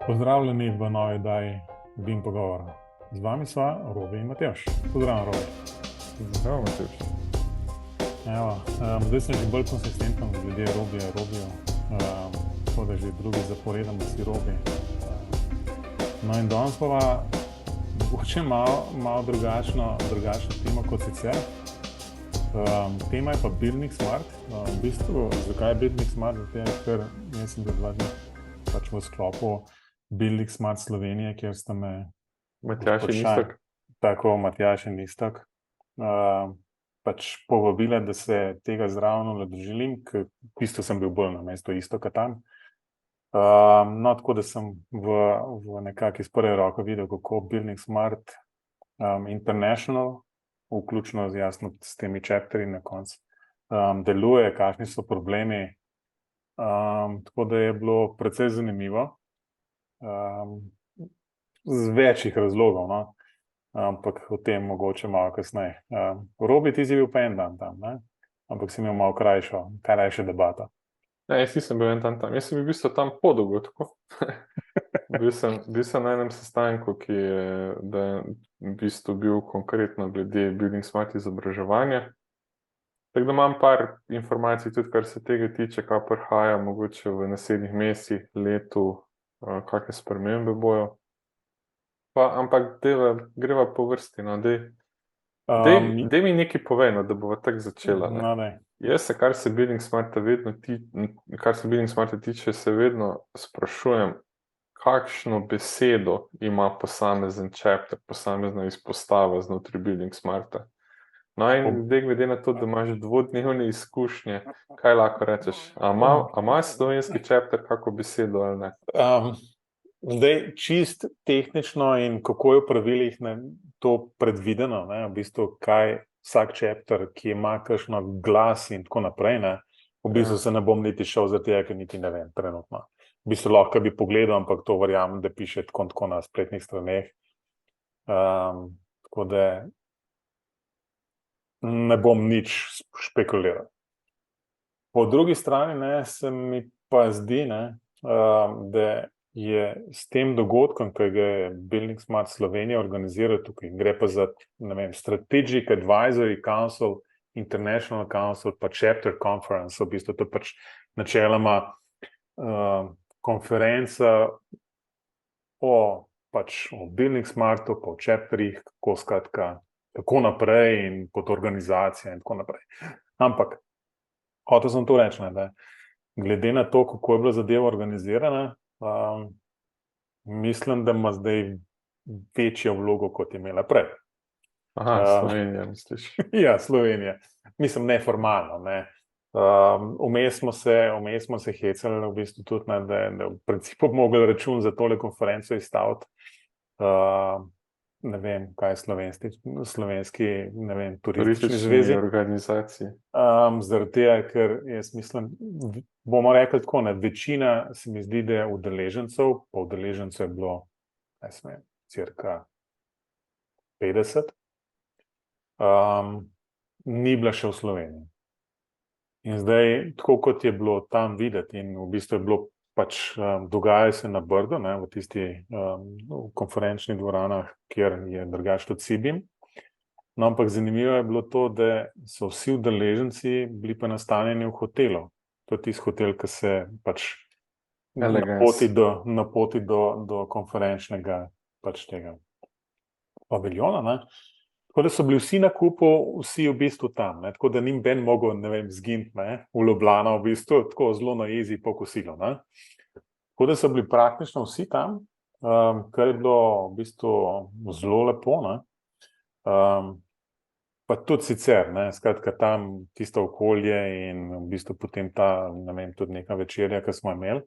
Pozdravljeni v novi oddaji BIM Pogovora. Z vami sva Robi in Matjaž. Pozdravljen, Robi. Zdravo, Matjaž. Zdaj sem že bolj konsistenten glede Robija. Tako da že drugi zaporedoma si Robi. No in danes pa mogoče malo drugačno temo kot sicer. Tema je pa Building Smart. V bistvu, zakaj je Building Smart? Zato, ker jaz sem bil 2 dni pač v sklopu Building Smart Slovenije, kjer sta me Matjaž in Iztok. Tako, Matjaž in Iztok. Pač povabila, da se tega zraven udeležim, ker v bistvu sem bil bolj na mestu Iztoka tam. No, tako da sem v nekako iz prve roke videl, kako Building Smart International, vključno jasno s temi chapterji na koncu, deluje, kakšni so problemi. Tako da je bilo precej zanimivo. Z večjih razlogov, no? Ampak o tem mogoče malo kasneje. Robi, ti si bil pa en dan tam, ne? Ampak si imel malo krajšo debato. Ne, jaz nisem bil en dan tam. Jaz sem bil v bistvu tam po dogodku. Bil sem na enem sestanku, ki je v bistvu bil konkretno glede Building Smart izobraževanja. Tako da imam par informacij tudi, kar se tega tiče, kaj prihaja mogoče v naslednjih mesecih, letu, kakšne spremembe bojo. Ampak greva po vrsti. No. Dej mi nekaj povej, no, da bova tako začela. Ne. No, ne. Jaz se, kar se Building Smarta tiče, se vedno sprašujem, kakšno besedo ima posamezen chapter, posamezna izpostava znotraj Building Smarta. No in glede na to, da imaš 2-dnevne izkušnje, kaj lahko rečeš? A ima slovenski chapter kako besedo ali ne? Zdaj, čist tehnično in kako je v pravilih to predvideno, ne? V bistvu, kaj vsak chapter, ki ima kakšno glas in tako naprej, ne? V bistvu se ne bom niti šel za tega, ker niti ne vem trenutno. V bistvu lahko bi pogledal, ampak to verjamem, da piše tako na spletnih straneh. Tako da ne bom nič špekuliral. Po drugi strani se mi pa zdi, da je s tem dogodkom, ki ga je Building Smart Slovenija organiziral tukaj, gre pa za, ne vem, Strategic Advisory Council, International Council, pa Chapter Conference, v bistvu to pač načeloma konferenca o Building Smartu, po chapterjih, kako naprej in kot organizacija in tako naprej. Ampak, hotel sem to reči, da glede na to, kako je bila zadeva organizirana, mislim, da ima zdaj večjo vlogo, kot je imela prej. Aha, Slovenija, misliš? Ja, Slovenija. Mislim, neformalno, ne. Vmes smo se hecali v bistvu tudi, da v principu bi mogli račun za tole konferenco izstaviti. Ne vem, kaj je slovenski, ne vem, turistični zvezi. Organizaciji. Zaradi tega, ker jaz mislim, bomo rekli tako, večina se mi zdi, da je udeležencev, pa udeležencev je bilo, cirka 50, ni bila še v Sloveniji. In zdaj, tako kot je bilo tam videti in v bistvu je bilo dogaja se na Brdu, v tisti konferenčnih dvoranah, kjer je drugače tudi CBIM. No, ampak zanimivo je bilo to, da so vsi udeleženci bili pa nastanjeni v hotelu. To je tisti hotel, ki se na poti do konferenčnega tega paviljona, ne. Tako da so bili vsi na kupu, vsi v bistvu tam, ne. Tako da ni ben mogel, ne vem, zginiti, ne, v Ljubljano, v bistvu, tako zelo na easy po kosilu, ne. Tako da so bili praktično vsi tam, kar je bilo v bistvu zelo lepo, ne. Pa tudi sicer, ne, skratka tam tisto okolje in v bistvu potem ta, ne vem, tudi neka večerja, ki smo imeli,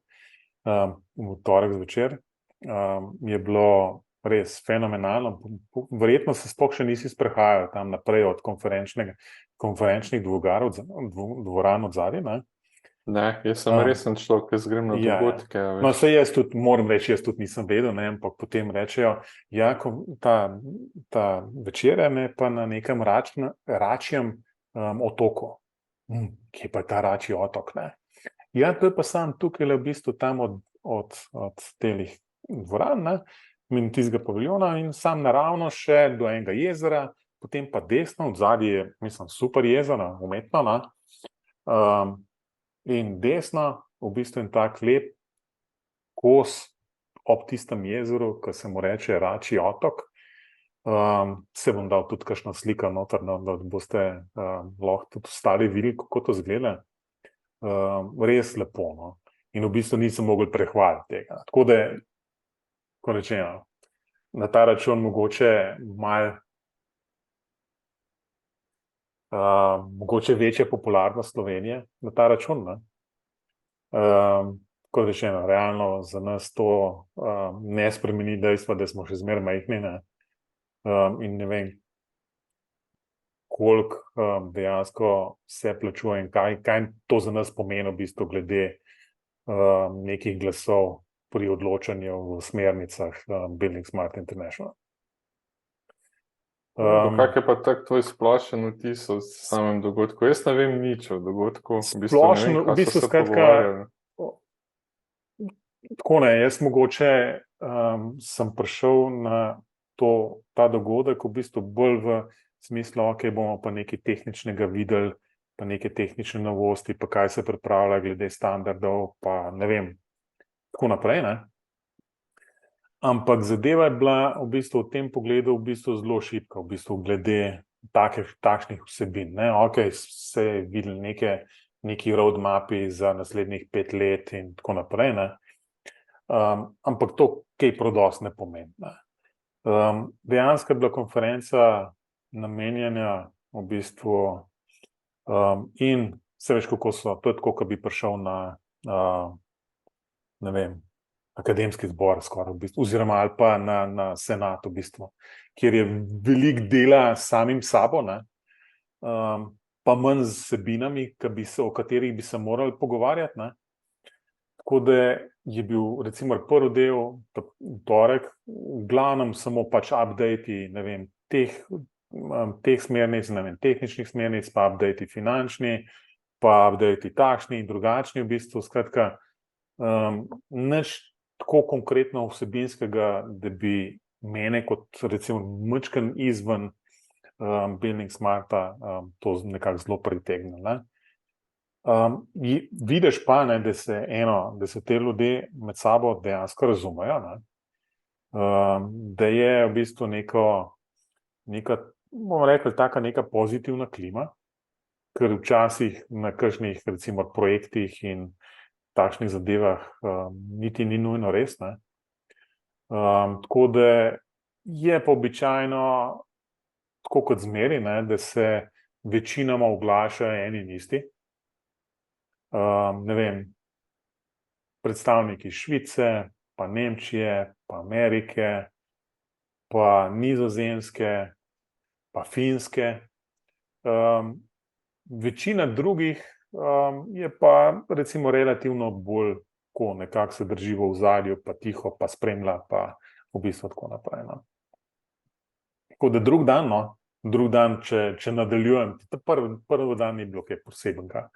v torek zvečer, je bilo res fenomenalno. Verjetno se sploh še nisi sprehajal tam naprej od konferenčnih dvoran od zadaj, ne? Ne, jaz sem resen človek, jaz grem na dogodke. No, saj jaz tudi, moram reči, jaz tudi nisem vedel, ne, ampak potem rečejo, ja, ta večerja me pa na nekem račjem otoku. Kje pa je ta račji otok, ne? Ja, to je pa sam tukaj v bistvu tam od telih dvoran, ne, in tistega paviljona in sam naravno še do enega jezera, potem pa desno, od zadaj je, mislim, super jezero, umetno, ne, in desno, v bistvu en tak lep kos ob tistem jezeru, ki se mu reče Račji otok. Se bom dal tudi kakšno sliko noter, no, da boste lahko tudi ostali videli, kako to izgleda. Res lepo, no. In v bistvu nisem mogel prehvaliti tega. Tako da, ko rečeno, na ta račun mogoče malo mogoče večja popularnost Slovenije na ta račun, ne. Kot rečeno, realno za nas to ne spremeni dejstva, da smo še zmeraj majhni, ne. In ne vem, koliko dejansko se plačuje in kaj to za nas pomeni v bistvu glede nekih glasov pri odločanju v smernicah Building Smart International. Kak je pa tak tvoj splošen vtis o samem dogodku? Jaz ne vem nič o dogodku. Splošen, v bistvu, skratka, tako ne, jaz mogoče sem prišel na ta dogodek v bistvu bolj v smislu, ok, bomo pa nekaj tehničnega videli, pa neke tehnične novosti, pa kaj se pripravlja glede standardov, pa ne vem, tako naprej, ne. Ampak zadeva je bila v bistvu v tem pogledu v bistvu zelo šibka, v bistvu glede takšnih vsebin, ne. Ok, se je videli neki roadmapi za naslednjih 5 let in tako naprej, ne. Ampak to kaj prodost ne pomeni, ne. Dejansko je bila konferenca namenjena v bistvu in se veš, kako so, to je tako, ko bi prišel na, ne vem, akademski zbor skoraj v bistvu, oziroma ali pa na senat v bistvu, kjer je veliko dela s samim sabo, ne, pa manj z vsebinami, o katerih bi se morali pogovarjati, ne. Tako da je bil recimo prvi del, torek, v glavnem samo pač updati, ne vem, teh smernic, ne vem, tehničnih smernic, pa updati finančni, pa updati takšni in drugačni v bistvu, skratka, nič tako konkretno vsebinskega, da bi mene kot recimo majčken izven Building Smarta to nekako zelo pritegnilo, ne. Vidiš pa, ne, da se te ljudje med sabo dejansko razumejo, ne. Da je v bistvu neka, bomo rekli, taka neka pozitivna klima, ker včasih na kakšnih recimo projektih in takšnih zadevah niti ni nujno res, ne. Tako da je pa običajno tako kot zmeri, ne, da se večinoma oglašajo eni in isti. Ne vem, predstavniki Švice, pa Nemčije, pa Amerike, pa Nizozemske, pa Finske. Večina drugih je pa recimo relativno bolj tako nekako se drži v ozadju, pa tiho, pa spremlja, pa v bistvu tako naprej, no. Tako da drug dan, če nadaljujem, prvi dan ni bilo kaj posebenega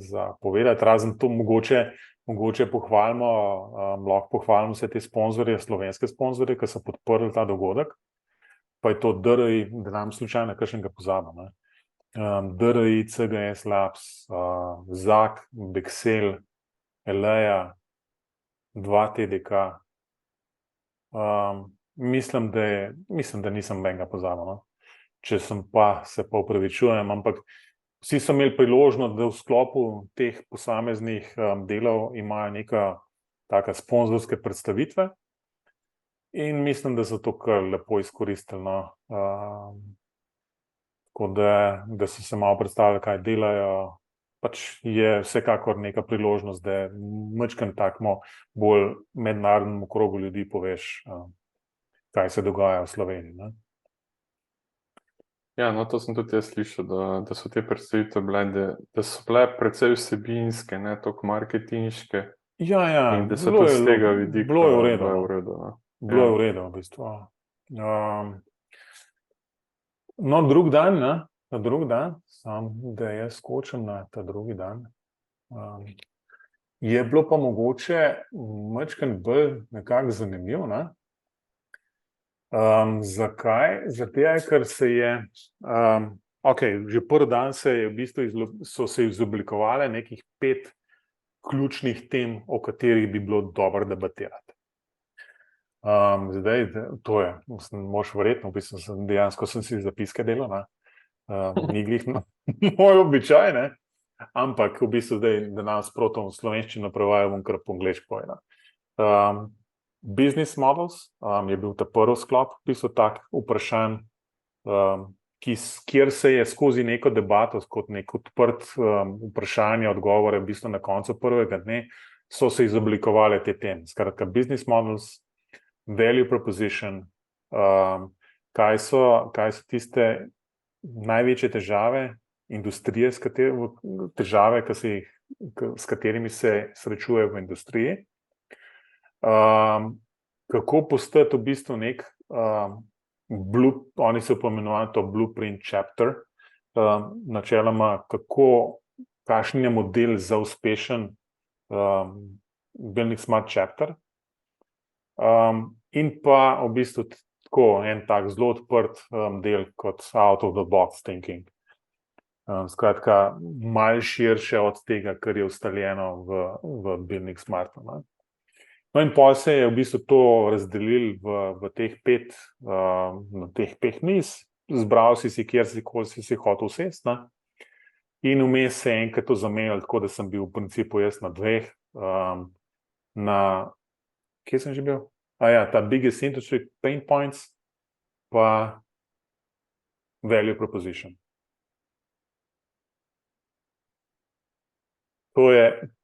za povedati, razen to mogoče pohvalimo, lahko pohvalimo vse te sponzorje, slovenske sponzorje, ki so podprli ta dogodek, pa je to DRI, da nam slučajno kakšnega pozabim, ne. DRI, CGS Labs, ZAK, Bexel, Eleja, 2TDK. Mislim, da nisem menga pozabil, no. Če sem pa, se pa opravičujem, ampak vsi so imeli priložnost, da v sklopu teh posameznih delov imajo neka taka sponzorske predstavitve in mislim, da so to kar lepo izkoristili, no. Tako da so se malo predstavili, kaj delajo, pač je vsekakor neka priložnost, da majčkeno takmo bolj mednarodnemu krogu ljudi poveš, kaj se dogaja v Sloveniji, ne. Ja, no, to sem tudi jaz slišal, da so te predstavitve bile, da so bile precej vsebinske, ne toliko marketinške. Ja, in da so tudi z tega vidika bilo je v redu, bile v redu, no. Bilo je v redu, v bistvu. No, drug dan, ne, na drug dan, sam, da jaz skočim na ta drugi dan, Je bilo pa mogoče majčkeno bolj nekako zanimivo, ne? Zakaj? Zato, ker se je, že prvi dan so se izoblikovale nekih 5 ključnih tem, o katerih bi bilo dobro debatirati. Zdaj, to je, moš verjetno, dejansko sem si zapiske delal, ne? Ni glih moj običaj, ne? Ampak v bistvu zdaj, da nas protom slovenščino prevajajo kar po angleško povedano. Business models je bil ta prvi sklop, v bistvu tak vprašanj, kjer se je skozi neko debato, kot nek odprt vprašanje, odgovore, v bistvu na koncu prvega dne, so se izoblikovale te teme. Skratka, business models, value proposition, kaj so tiste največje težave industrije, težave, s katerimi se srečujejo v industriji. Kako postati v bistvu nek, oni so pomenovali to blueprint chapter, načeloma, kakšen je model za uspešen Building Smart chapter. In pa v bistvu tako en tak zelo odprt del kot out of the box thinking. Skratka, malo širše od tega, kar je ustaljeno v Building Smartu. No in potem se je v bistvu to razdelil v teh 5 miz, zbral si, kjer si hotel usesti, ne? In vmes se je enkrat to zamenjalo, tako da sem bil v principu jaz na 2. Kje sem že bil? Ta biggest industry pain points pa value proposition.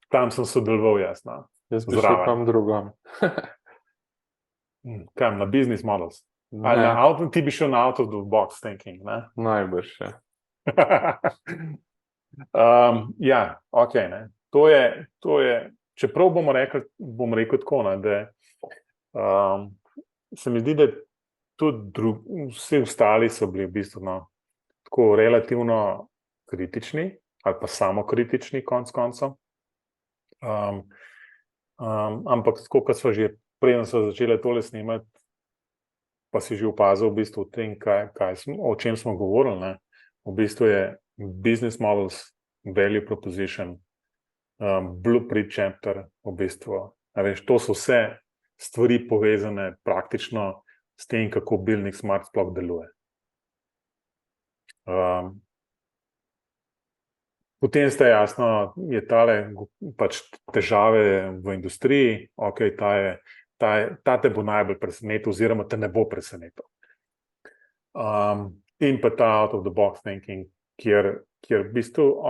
Tam sem sodeloval jaz. Jaz bi šel kam drugam. Kam, na business models? Ti bi šel na out of the box thinking, ne? Najbrž, ja. Ok, ne. To je, čeprav bom rekel tako, ne, da se mi zdi, da tudi vsi ostali so bili v bistvu tako relativno kritični ali pa samokritični konec koncev. Ampak tako, kot smo že preden so začeli tole snemati, pa si že opazil v bistvu o tem, o čem smo govorili, ne? V bistvu je business models, value proposition, blueprint chapter, v bistvu. To so vse stvari povezane praktično s tem, kako Building Smart sploh deluje. Potem sta jasno, je tale pač težave v industriji, ta te bo najbolj presenetil oziroma te ne bo presenetil. In pa ta out of the box thinking, kjer v bistvu,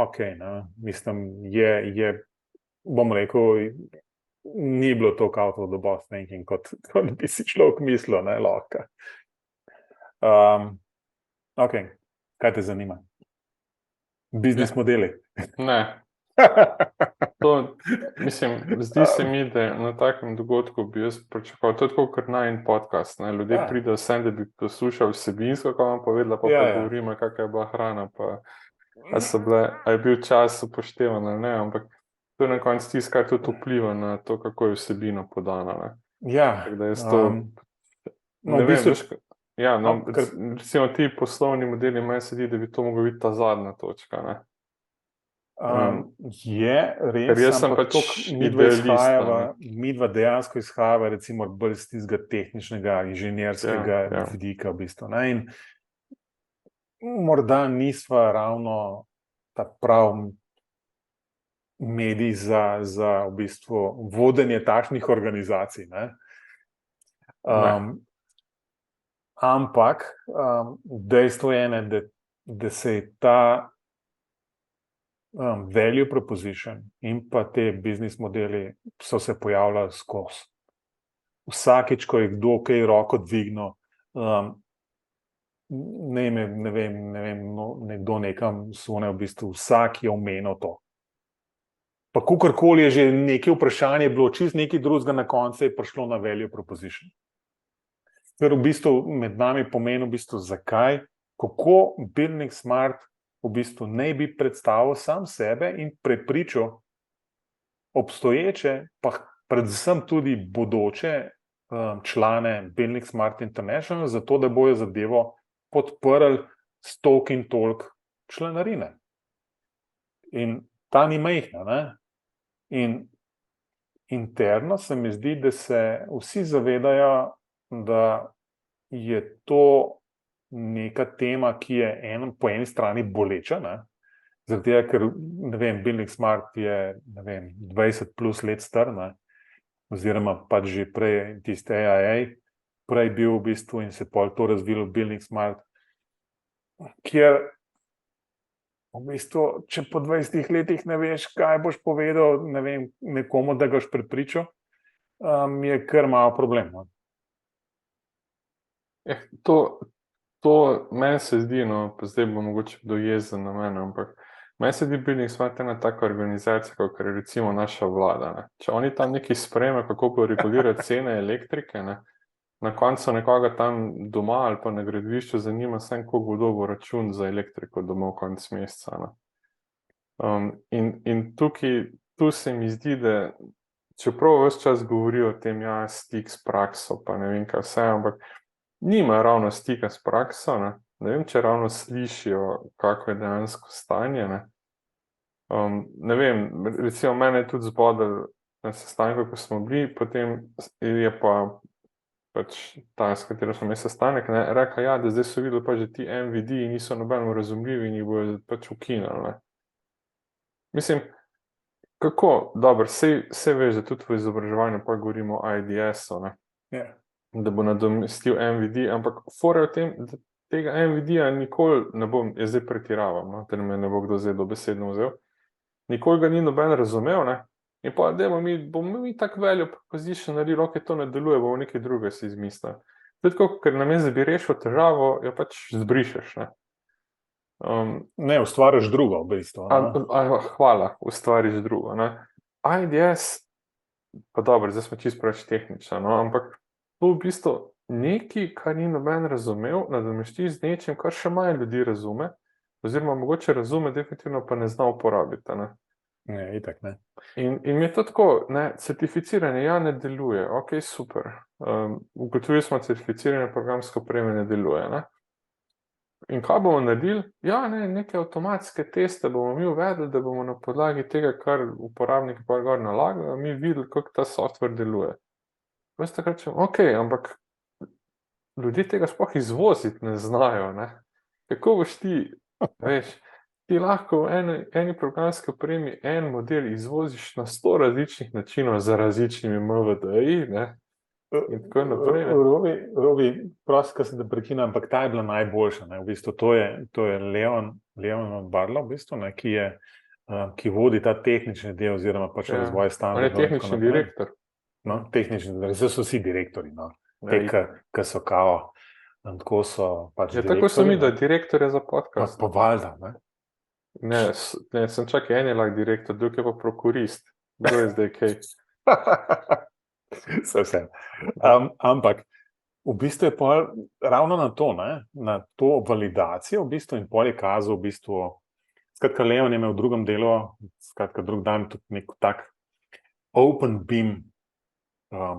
mislim, bom rekel, ni bilo to out of the box thinking, kot bi si človek mislil, ne, lahko. Kaj te zanima? Biznis modeli. Ne. Mislim, zdi se mi, da na takem dogodku bi jaz pričakoval, to je tako kot najin podcast, ne? Ljudje pridejo sem, da bi poslušal vsebinsko, ko vam povedala, pa govorimo, kakva je bila hrana, pa a je bil čas upoštevan ali ne, ampak to je na koncu tisto, kar tudi vpliva na to, kako je vsebina podana, ne. Tako da jaz to, ne vem, recimo ti poslovni modeli, meni se zdi, da bi to mogla biti ta zadnja točka, ne. Je res, ker jaz sem pač idealist. Midva dejansko izhajava recimo bolj z tistega tehničnega, inženirskega vidika v bistvu, ne, in morda nisva ravno ta prav medij za v bistvu vodenje takšnih organizacij, ne. Ampak dejstvo je, da se je ta value proposition in pa te business modeli so se pojavljali skozi. Vsakič, ko je kdo kaj roko dvignil, ne vem, nekdo nekam sune, v bistvu vsak je omenil to. Pa kakorkoli je že nekaj vprašanje bilo, čisto nekaj drugega, na koncu je prišlo na value proposition. Ker v bistvu med nami pomeni v bistvu zakaj, kako Building Smart v bistvu ne bi predstavil sam sebe in prepričal obstoječe, pa predvsem tudi bodoče člane Building Smart International, zato da bojo zadevo podprli s toliko in toliko članarine. In ta ni majhna, ne? In interno se mi zdi, da se vsi zavedajo, da je to neka tema, ki je po eni strani boleča, ne? Zaradi tega, ker, ne vem, Building Smart je, ne vem, 20 plus let star, ne? Oziroma pač že prej tiste AIA, prej bil v bistvu in se pol to razvilo Building Smart, kjer v bistvu, če po 20 letih ne veš, kaj boš povedal, ne vem, nekomu, da ga boš prepričal, je kar malo problem. To meni se zdi, no, pa zdaj bo mogoče dojezen na mene, ampak meni se zdi Building Smart ena taka organizacija, kot je recimo naša vlada. Ne. Če oni tam nekaj sprejme, kako bo regulirati cene elektrike, ne, na koncu nekoga tam doma ali pa na gradbišču zanima samo, koliko bo dobil račun za elektriko domov konec meseca. Ne. In tu se mi zdi, da čeprav ves čas govorijo o tem, ja, stik s prakso, pa ne vem kaj vse, ampak nima ravno stika s prakso, ne vem, če ravno slišijo, kako je dejansko stanje. Ne vem, recimo mene je tudi zbodel na sestanku, ko smo bili, potem je pa pač ta, s katero smo imeli sestanek, rekel, ja, da zdaj so videli pa že ti MVD-ji niso nobeno razumljivi in jih bojo pač ukinili. Mislim, kako, dobro, sej veš, da tudi v izobraževanju pa govorimo o IDS-u, Yeah. da bo nadomestil MVD, ampak fora v tem, da tega MVD-ja nikoli ne bom, jaz zdaj pretiravam, no, da me ne bo kdo zdaj dobesedno vzel, nikoli ga ni noben razumel, ne, in pa bomo mi tako value proposition naredili, ok, to ne deluje, bomo nekaj druge si izmislili. Tako, ker namesto, da bi rešil težavo, jo pač zbrišeš, ne. Ne, ustvariš drugo, v bistvu. Hvala, ustvariš drugo, ne. IDS, pa dobro, zdaj smo čisto preveč tehnični, no, ampak to v bistvu nekaj, kar ni noben razumel, nadomestiš z nečim, kar še manj ljudi razume, oziroma mogoče razume, definitivno pa ne zna uporabiti. Ne, itak ne. In mi je to tako, ne, certificiranje, ja, ne deluje, ok, super. Ugotovili smo, certificiranje programske opreme ne deluje, ne. In kaj bomo naredili? Ja, ne, neke avtomatske teste bomo mi uvedli, da bomo na podlagi tega, kar uporabniki pa gor nalagajo, mi videli, kako ta software deluje. Veste, takrat rečem, ok, ampak ljudje tega sploh izvoziti ne znajo, ne. Kako boš ti, veš, ti lahko v eni programski opremi en model izvoziš na 100 različnih načinov za različnimi MVD-ji, ne, in tako naprej. Robi, prosim, da se prekinem, ampak ta je bila najboljša, ne, v bistvu to je Leon Barlow, v bistvu, ne, ki vodi ta tehnični del oziroma pač razvoj standardov. On je tehnični direktor. No, tehnični, zdaj so vsi direktori, no. Te, ki so kao, tako so pač direktori. Tako so mi, da direktorja za podcast. Pa valjda, ne? Ne, sem čakaj, en je lahko direktor, drug je pa prokurist. Kdo je zdaj kaj? Vse. Ampak, v bistvu je pa ravno na to, ne, na to validacijo, v bistvu, in pol je kazal, v bistvu, skratka, Leon je imel v drugem delu, skratka, drug dan tudi nek tak open beam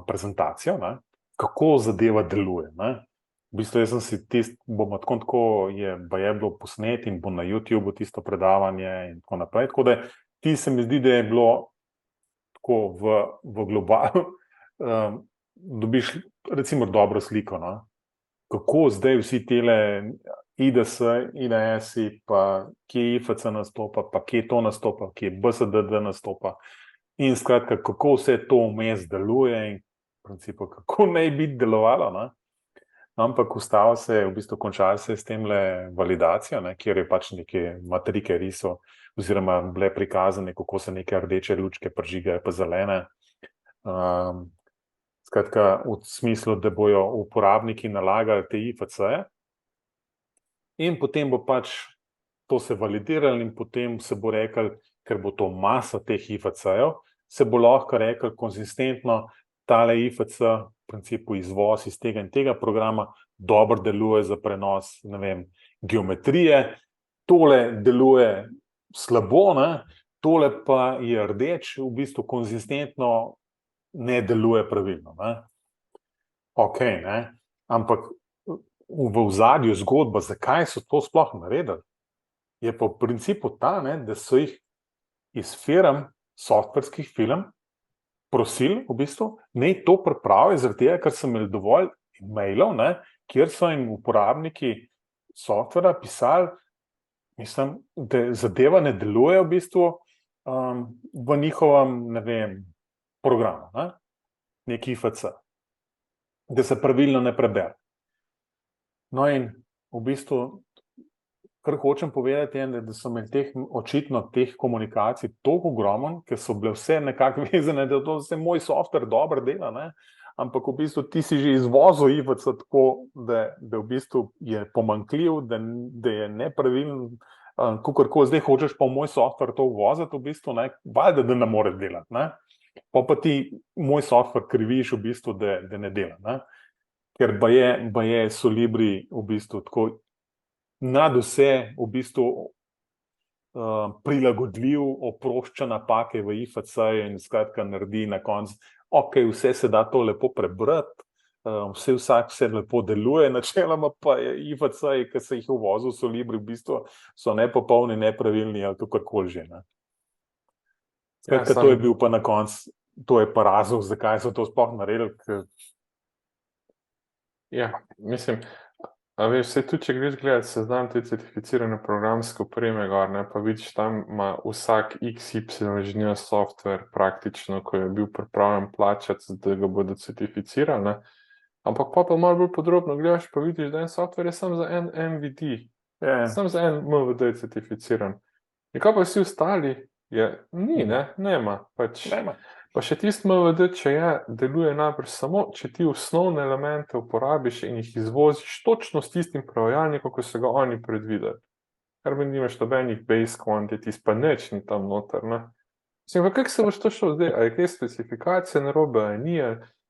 prezentacijo, ne, kako zadeva deluje. Ne. V bistvu, jaz sem si bomo tako je bilo posnet in bo na YouTubeu tisto predavanje in tako naprej. Tako da ti se mi zdi, da je bilo tako v globalu, dobiš recimo dobro sliko, no. Kako zdaj vsi tele IDS, IDS-i, pa kje IFC nastopa, pa kje to nastopa, kje BSDD nastopa. In skratka, kako vse to vmes deluje in v principu, kako naj bi delovalo. Ne? Ampak ustava se je, v bistvu končala se s temle validacijo, ne? Kjer je pač neke matrike risal, oziroma bile prikazane, kako se neke rdeče lučke prižigajo, pa zelene. Skratka, v smislu, da bojo uporabniki nalagali te IFC-je in potem bo pač to se validirali in potem se bo rekel, ker bo to masa teh IFC-jev, se bo lahko rekel konsistentno, tale IFC, v principu izvoz iz tega in tega programa, dobro deluje za prenos, ne vem, geometrije, tole deluje slabo, ne? tole pa je rdeč, v bistvu konzistentno ne deluje pravilno. Ne? Ok, ne? Ampak v ozadju zgodba, zakaj so to sploh naredili, je pa v principu ta, ne, da so jih iz firm, softverskih firm, prosili, v bistvu, naj to pripravijo, zaradi tega, ker so imeli dovolj mailov, ne, kjer so jim uporabniki softvera pisali, mislim, da zadeva ne deluje v bistvu v njihovem, ne vem, programu, ne, neki IFC, da se pravilno ne prebere. No in v bistvu, kar hočem povedati, je, da so imeli očitno teh komunikacij toliko ogromno, ker so bile vse nekako vezane, da to vse moj softver dobro dela, ne? Ampak v bistvu ti si že izvozil IFC tako, da v bistvu je pomanjkljiv, da je nepravilen, kakorkoli zdaj hočeš pa v moj softver to uvoziti, v bistvu, ne, valjda, da ne more delati, ne? Pa ti moj softver kriviš v bistvu, da ne dela, ne? Ker baje Solibri v bistvu tako nad vse v bistvu prilagodljiv, oprošča napake v IFC in skratka naredi na koncu, ok, vse se da to lepo prebrati, vse lepo deluje, načeloma pa je IFC, ki se jih uvozil v Solibri, v bistvu so nepopolni, nepravilni ali kakorkoli že. Ne? Skratka, to je bil pa na koncu, to je pa razlog, zakaj so to sploh naredili. Ja, mislim, a veš, vse tudi, če greš gledati seznam te certificirane programske opreme gor, ne, pa vidiš, tam ima vsak XY inženir software praktično, ko je bil pripravljen plačati, da ga bodo certificirali, ne. Ampak pa malo bolj podrobno gledaš, pa vidiš, da en software je samo za en MVD, samo za en MVD je certificiran. In kaj pa vsi ostali, nema, pač. Nema. Pa še tisti MVD, če deluje najbrž samo, če ti osnovne elemente uporabiš in jih izvoziš točno s tistim prevajalnikom, ko so ga oni predvideli. Ker mi nimaš nobenih base quantities, pa nič ni tam noter, ne. Mislim, pa kako se boš to šel zdaj, a je kaj specifikacije narobe, a ni,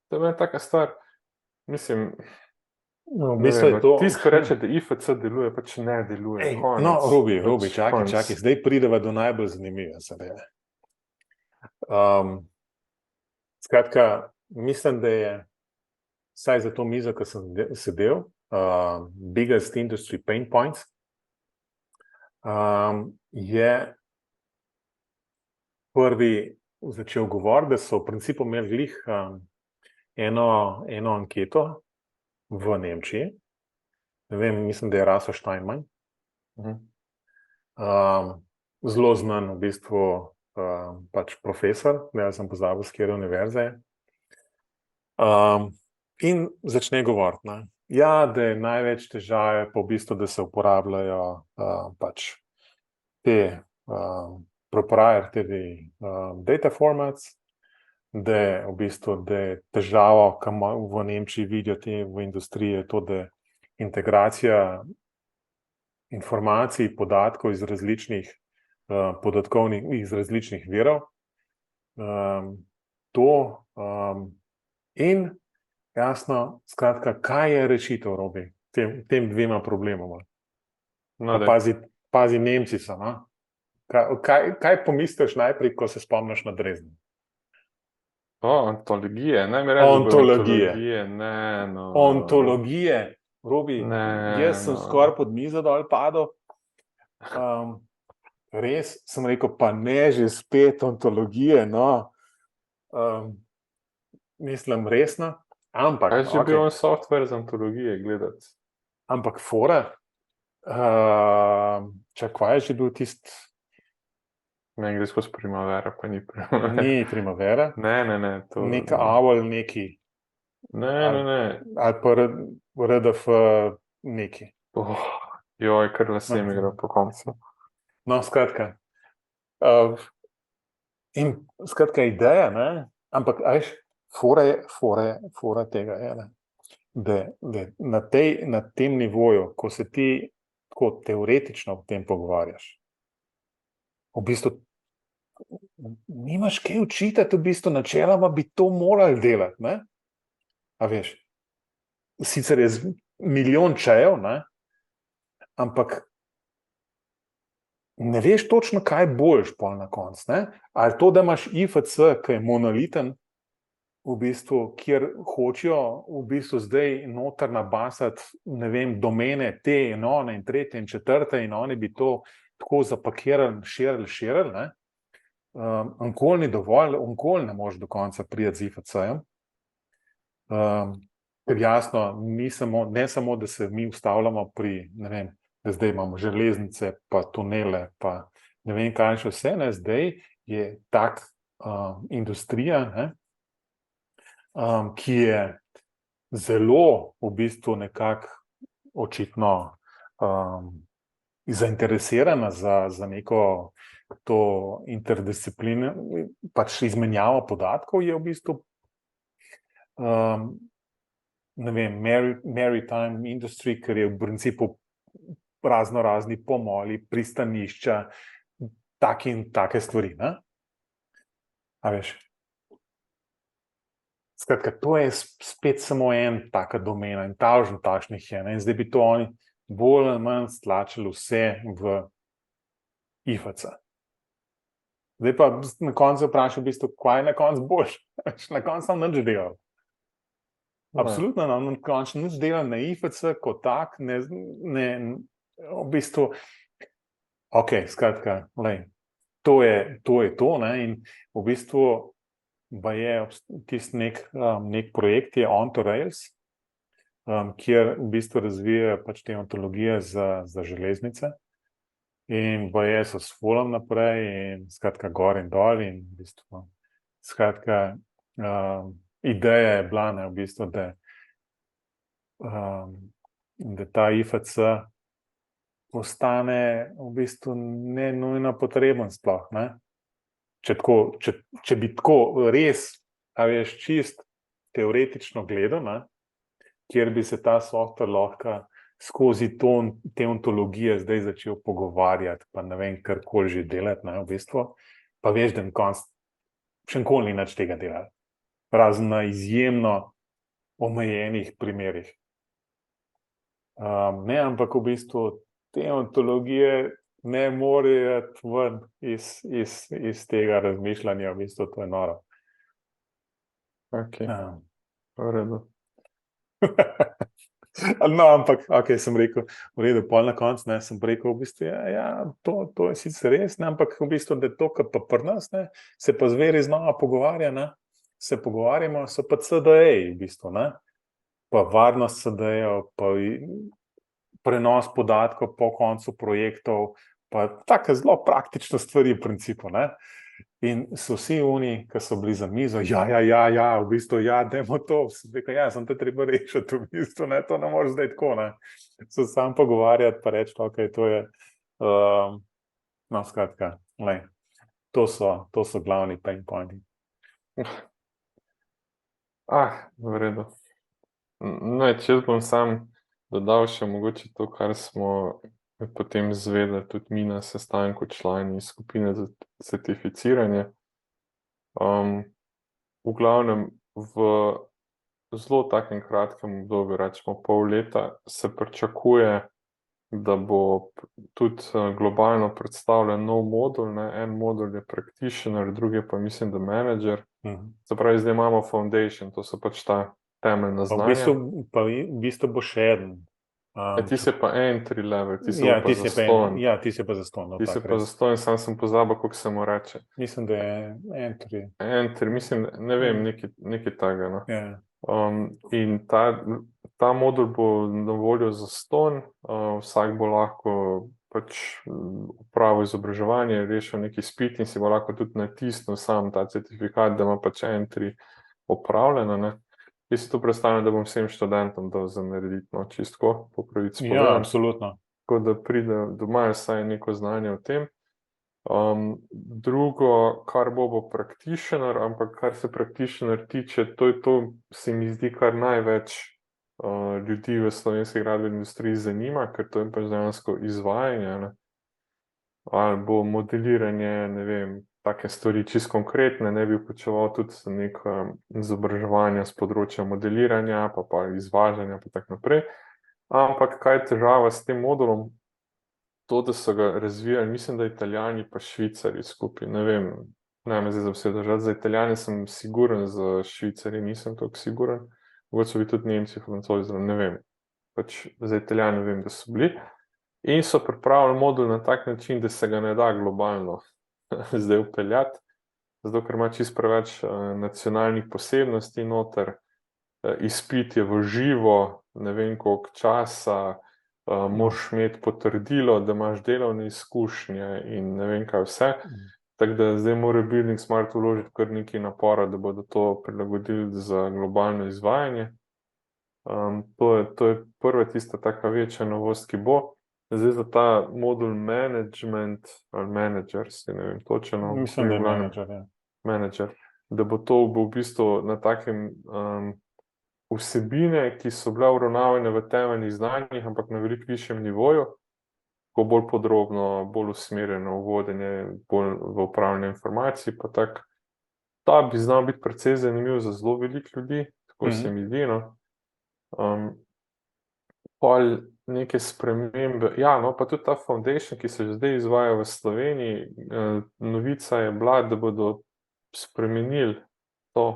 to je meni taka stvar, mislim, no, v bistvu je to... Tisto, ko reče, da IFC deluje, pač ne deluje. Konec, no, Robi, čakaj, zdaj prideva do najbolj zanimive zadeve. Skratka, mislim, da je vsaj za to mizo, ko sem sedel, biggest industry pain points, je prvi začel govoriti, da so v principu imeli glih eno anketo v Nemčiji, ne vem, mislim, da je Raso Steinmann, zelo znan v bistvu pač profesor, da sem pozabil, s kjer univerze je. In začne govoriti, ne. Ja, da je največ težave pa v bistvu, da se uporabljajo pač te proprietary data formats, da je v bistvu, da je težava, ki v Nemčiji vidijo te v industriji, je to, da integracija informacij, podatkov iz različnih iz različnih virov. In jasno, skratka, kaj je rešitev, Robi, tem dvema problemoma? No, pazi, Nemci so, no? Kaj pomisliš najprej, ko se spomniš na Dresden? Ontologije, ne mi ontologije. Ne, no. Ontologije, Robi, jaz sem skoraj pod mizo dol padel. Res, sem rekel, pa ne že spet ontologije, no. Mislim, resno. Ampak, kaj že bil on software za ontologije gledati? Ampak fora, kaj je že bil tist? Ne, gre skozi Primavera, pa ni Primavera. Ni Primavera? Ne. Neka AWL neki. Ne. Ali pa RDF neki. Joj, kar lase mi gre po koncu. No, skratka. In skratka ideja, ne? Ampak, fora tega je, ne? Da na tem nivoju, ko se ti tako teoretično o tem pogovarjaš, v bistvu nimaš kaj učitati, v bistvu načeloma bi to morali delati, ne? A veš, sicer je milijon čejev, ne? Ampak ne veš točno, kaj boš pol na koncu. Ne? Ali to, da imaš IFC, ki je monoliten, v bistvu, kjer hočejo v bistvu zdaj noter nabasati, ne vem, domene te in one in tretje in četrte in oni bi to tako zapakirali, širili, ne? Nikoli ni dovolj, nikoli ne moreš do konca priti z IFC-jem. Ker jasno, ne samo, da se mi ustavljamo pri, ne vem, da zdaj imamo železnice, pa tunele, pa ne vem, kaj še vse, ne, zdaj je tak industrija, ne, ki je zelo v bistvu nekako očitno zainteresirana za neko to interdisciplino, pač izmenjavo podatkov je v bistvu ne vem, maritime industry, ker je v principu razni pomoli, pristanišča, take stvari, ne? A veš? Skratka, to je spet samo en taka domena in takšnih je, ne? In zdaj bi to oni bolj ali manj stlačili vse v IFC. Zdaj pa na koncu vprašal v bistvu, kaj je na koncu boljš? Na koncu sam nič delal. Absolutno, na koncu nič delal na IFC kot tak, ne, v bistvu, ok, skratka, lej, to je to, ne, in v bistvu pa je tisti nek projekt je On to Rails, kjer v bistvu razvijajo pač te ontologije za železnice in pa je so s folom naprej in skratka gor in dol in v bistvu, skratka, ideja je bila, ne, v bistvu, da ta IFC postane v bistvu ne nujno potreben sploh, ne. Če bi tako res, a veš, čist teoretično gledal, ne, kjer bi se ta software lahko skozi te ontologije zdaj začel pogovarjati, pa ne vem, karkoli že delati, ne, v bistvu, pa veš, da na koncu še nikoli ni nič tega delali. Razen na izjemno omejenih primerih. Ne, ampak v bistvu te ontologije ne morejo ven iz tega razmišljanja, v bistvu to je noro. Ok, v redu. No, ampak, ok, sem rekel, v redu, pol na koncu, ne, sem rekel, v bistvu, to je sicer res, ne, ampak v bistvu, da je to, kar pa pri nas, ne, se pa zveri znova pogovarja, ne, se pogovarjamo, so pa CDE-ji, v bistvu, ne, pa varnost CDE-jev, pa prenos podatkov po koncu projektov, pa take zelo praktične stvari v principu, ne. In so vsi oni, ki so bili za mizo, v bistvu, dajmo to, sem te treba rešiti, v bistvu, ne, to ne moreš zdaj tako, ne. Se sam pogovarjati, pa reči, ok, to je, no, skratka, lej, to so glavni pain pointi. V redu. No, če bom sam dodal še mogoče to, kar smo potem izvedeli tudi mi na sestanku člani skupine za certificiranje. V glavnem v zelo takem kratkem obdobju, rečemo pol leta, se pričakuje, da bo tudi globalno predstavljen nov modul, ne? En modul je practitioner, drugi pa mislim, da manager. Se pravi, zdaj imamo foundation, to so pač ta temeljna znanja. V bistvu bo še eden. Ti si pa entry level, ti si pa zastonj. Ti si pa zastonj. Ti si pa zastonj, sam sem pozabil, kako se mu reče. Mislim, da je entry. Entry, mislim, ne vem, nekaj takega, no. Yeah. In ta modul bo na voljo zastonj, vsak bo lahko pač opravil izobraževanje, rešil neki izpit in si bo lahko tudi natisnil sam ta certifikat, da ima pač entry opravljeno, ne. Jaz si to predstavljam, da bom vsem študentom dal za narediti, no, čistko, po pravici povedano. Ja, absolutno. Tako da pride, da imajo vsaj neko znanje o tem. Drugo, kar bo practitioner, ampak kar se practitioner tiče, to se mi zdi kar največ ljudi v slovenski gradbeni industriji zanima, ker to je pač dejansko izvajanje, ne. Ali bo modeliranje, ne vem, take stvari čisto konkretne, ne bi vključeval tudi neko izobraževanje z področja modeliranja, pa izvažanja, pa tako naprej. Ampak kaj je težava s tem modulom? to, da so ga razvijali, mislim, da Italijani pa Švicari skupaj, ne vem, ne me zdaj za vse držati, za Italijane sem siguren, za Švicari nisem toliko siguren, mogoče so bili tudi Nemci, Francozi, ne vem, pač za Italijane vem, da so bili, in so pripravili modul na tak način, da se ga ne da globalno zdaj upeljati, zato ker ima čisto preveč nacionalnih posebnosti noter, izpit je v živo, ne vem koliko časa, moraš imeti potrdilo, da imaš delovne izkušnje in ne vem kaj vse. Tako da zdaj mora Building Smart vložiti kar nekaj napora, da bodo to prilagodili za globalno izvajanje. To je prva tista taka večja novost, ki bo. Zdaj za ta modul management ali managers, ne vem točno. Mislim, da je manager, ja. Manager, da bo to v bistvu na takem vsebine, ki so bile uravnavane v temeljnih znanjih, ampak na veliko višjem nivoju, ko bolj podrobno, bolj usmerjeno v vodenje, bolj v upravljanje informacij, pa tako, ta bi znal biti precej zanimiv za zelo veliko ljudi, tako se mi zdi, no. Pol neke spremembe, ja, no, pa tudi ta foundation, ki se že zdaj izvaja v Sloveniji, novica je bila, da bodo spremenili to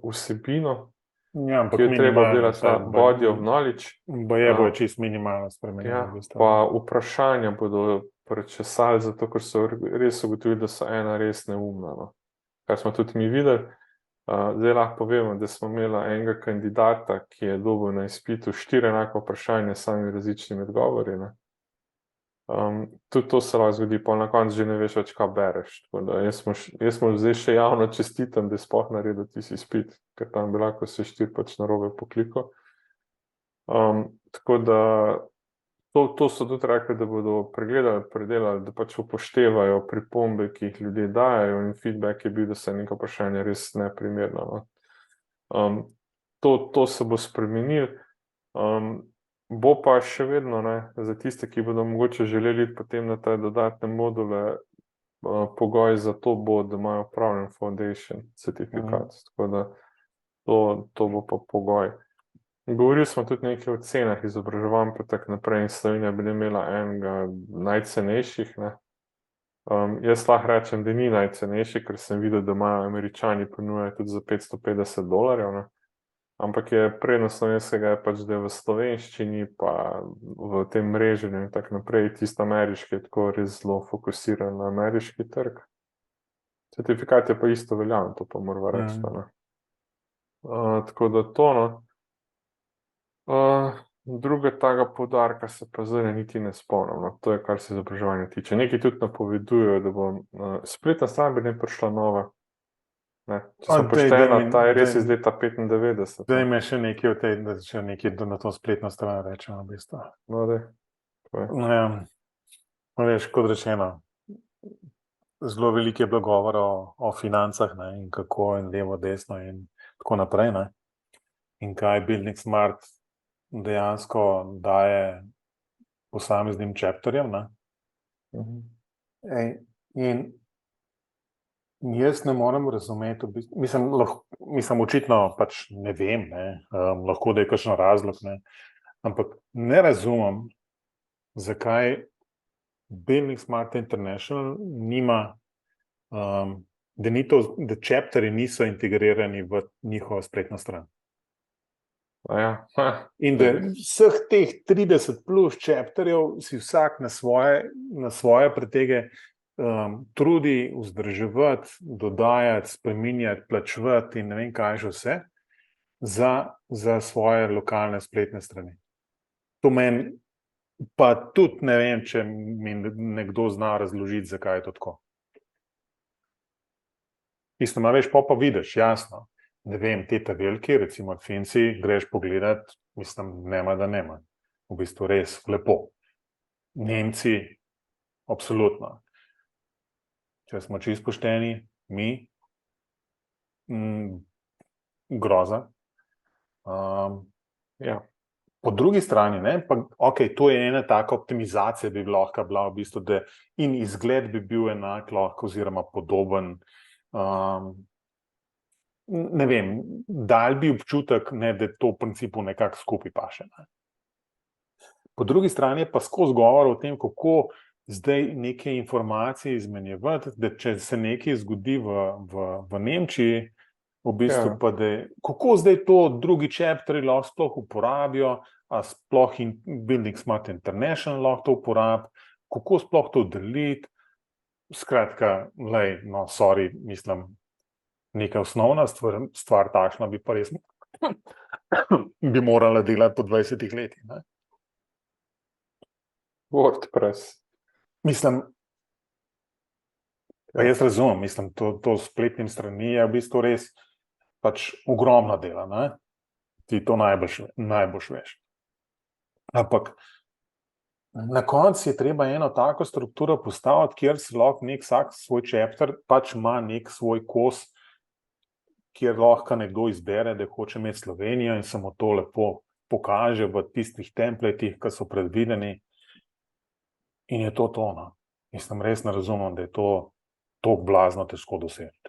vsebino, Ja, ampak ki jo treba delati ta minimalno, body of knowledge. Baje bo čisto minimalno spremenjeno. Ja, v bistvu. pa vprašanja bodo prečesali, zato ker so res ugotovili, da so ena res neumna. No. Kar smo tudi mi videli. Zdaj lahko povemo, da smo imeli enega kandidata, ki je dobil na izpitu 4 enaka vprašanja s samimi različnimi odgovori. Ne. Tudi to se lahko zgodi, pa na koncu že ne veš več, kaj bereš. Tako da jaz mu zdaj še javno čestitam, da je sploh naredil tisti izpit, ker tam bi lahko se 4 pač narobe poklikal. Tako da to so tudi rekli, da bodo pregledali, predelali, da pač upoštevajo pripombe, ki jih ljudje dajo, in feedback je bil, da se neko vprašanje res neprimerno. No. To se bo spremenil. Bo pa še vedno, ne, za tiste, ki bodo mogoče želeli iti potem na te dodatne module, pogoj za to bo, da imajo upravljen foundation certifikat. Tako da to bo pa pogoj. Govorili smo tudi nekaj o cenah izobraževanj, pa tako naprej, in Slovenija bi imela enega najcenejših. Ne. Jaz lahko rečem, da ni najcenejši, ker sem videl, da imajo Američani ponujajo tudi za $550, ne. Ampak je prednost slovenskega je pač, da je v slovenščini, pa v tem mreženju in tako naprej, tisto ameriški je tako res zelo fokusiran na ameriški trg. Certifikat je pa isto veljaven, to pa moramo reči. Tako da to, no. Druga taga poudarka se pa zdaj niti ne spomnim, no. To je, kar se izobraževanja tiče. Nekaj tudi napovedujejo, da bo spletna stran bi ne prišla nova. Ne. Če sem poštena, ta je res iz leta 95. Zdaj me še nekaj o tej, da še nekaj na to spletno stran rečemo, v bistvu. No, daj. Veš, kot rečeno, zelo veliko je bilo govora o financah, ne, in kako in levo, desno in tako naprej. Ne. In kaj Building Smart dejansko daje posameznim chapterjem. In jaz ne morem razumeti, mislim očitno pač ne vem, ne, lahko da je kakšen razlog, ne, ampak ne razumem, zakaj Building Smart International nima, da chapterji niso integrirani v njihovo spletno stran. In da vseh teh 30 plus chapterjev si vsak na svoje pretege trudi vzdrževati, dodajati, spreminjati, plačevati in ne vem kaj že vse za svoje lokalne spletne strani. To meni pa tudi ne vem, če mi nekdo zna razložiti, zakaj je to tako. Isto, veš, pa vidiš, jasno, ne vem, te veliki, recimo Finci, greš pogledat, mislim, nema da nema. V bistvu res lepo. Nemci, absolutno. Če smo čisto pošteni, mi, groza. Ja. Po drugi strani, ne, pa, okay, to je ena taka optimizacija, bi lahko bila v bistvu, da in izgled bi bil enak lahko oziroma podoben. Ne vem, dal bi občutek, ne, da to v principu nekako skupaj paše. Ne. Po drugi strani je pa skozi govor o tem, kako zdaj neke informacije izmenjevati, da če se nekaj zgodi v Nemčiji, v bistvu pa da kako zdaj to drugi chapteri lahko sploh uporabijo, a sploh Building Smart International lahko to uporabi, kako sploh to deliti. Skratka, sorry, mislim, neka osnovna stvar takšna bi pa res bi morala delati po 20 letih. Ne? WordPress. Mislim, pa jaz razumem, mislim, to spletnim strani je v bistvu res pač ogromno dela, ne? Ti to najboljš veš. Ampak na koncu je treba eno tako strukturo postaviti, kjer si lahko vsak svoj chapter pač ima nek svoj kos, kjer lahko nekdo izbere, da hoče imeti Slovenijo in se mu to lepo pokaže v tistih templetih, ki so predvideni. In je to. No. Mislim, res ne razumem, da je to tako blazno težko doseči.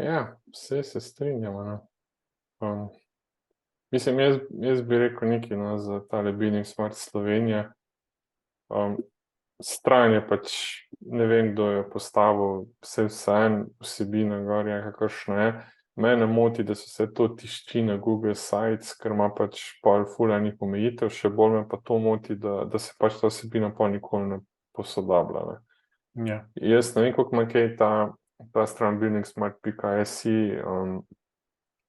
Ja, vse se strinjamo. No. Mislim, jaz bi rekel nekaj za tale Building Smart Slovenija. Stran je pač, ne vem, kdo je postavil vse vsebina gorja, kakršno je. Mene moti, da so se to tišči na Google Sites, ker ima pač pol fulanih omejitev, še bolj me pa to moti, da se pač ta vsebina pol nikoli ne posodablja. Ne. Ja. Jaz ne vem, koliko ima kaj ta stran buildingsmart.si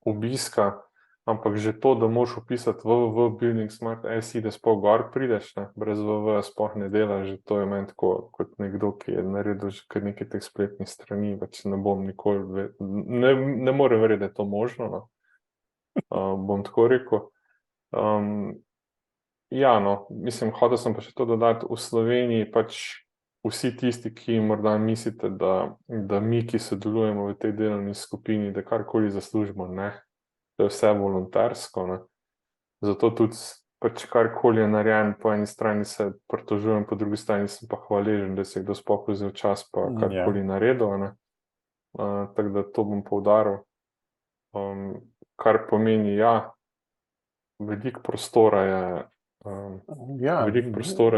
obiska, ampak že to, da moraš upisati www.buildingsmart.si, da sploh gor prideš, ne, brez www sploh ne dela, že to je meni tako, kot nekdo, ki je naredil že kar nekaj teh spletnih strani, pač ne bom nikoli, ne morem verjeti, da je to možno, no. Bom tako rekel. Ja, no, mislim, hotel sem pa še to dodati, v Sloveniji pač vsi tisti, ki morda mislite, da mi, ki sodelujemo v tej delovni skupini, da karkoli zaslužimo, ne. To je vse volontersko, ne. Zato tudi pač karkoli je narejen, po eni strani se pritožujem, po drugi strani sem pa hvaležen, da se je kdo sploh vzel čas pa karkoli naredil, ne. Tako da to bom poudaril. Kar pomeni, veliko prostora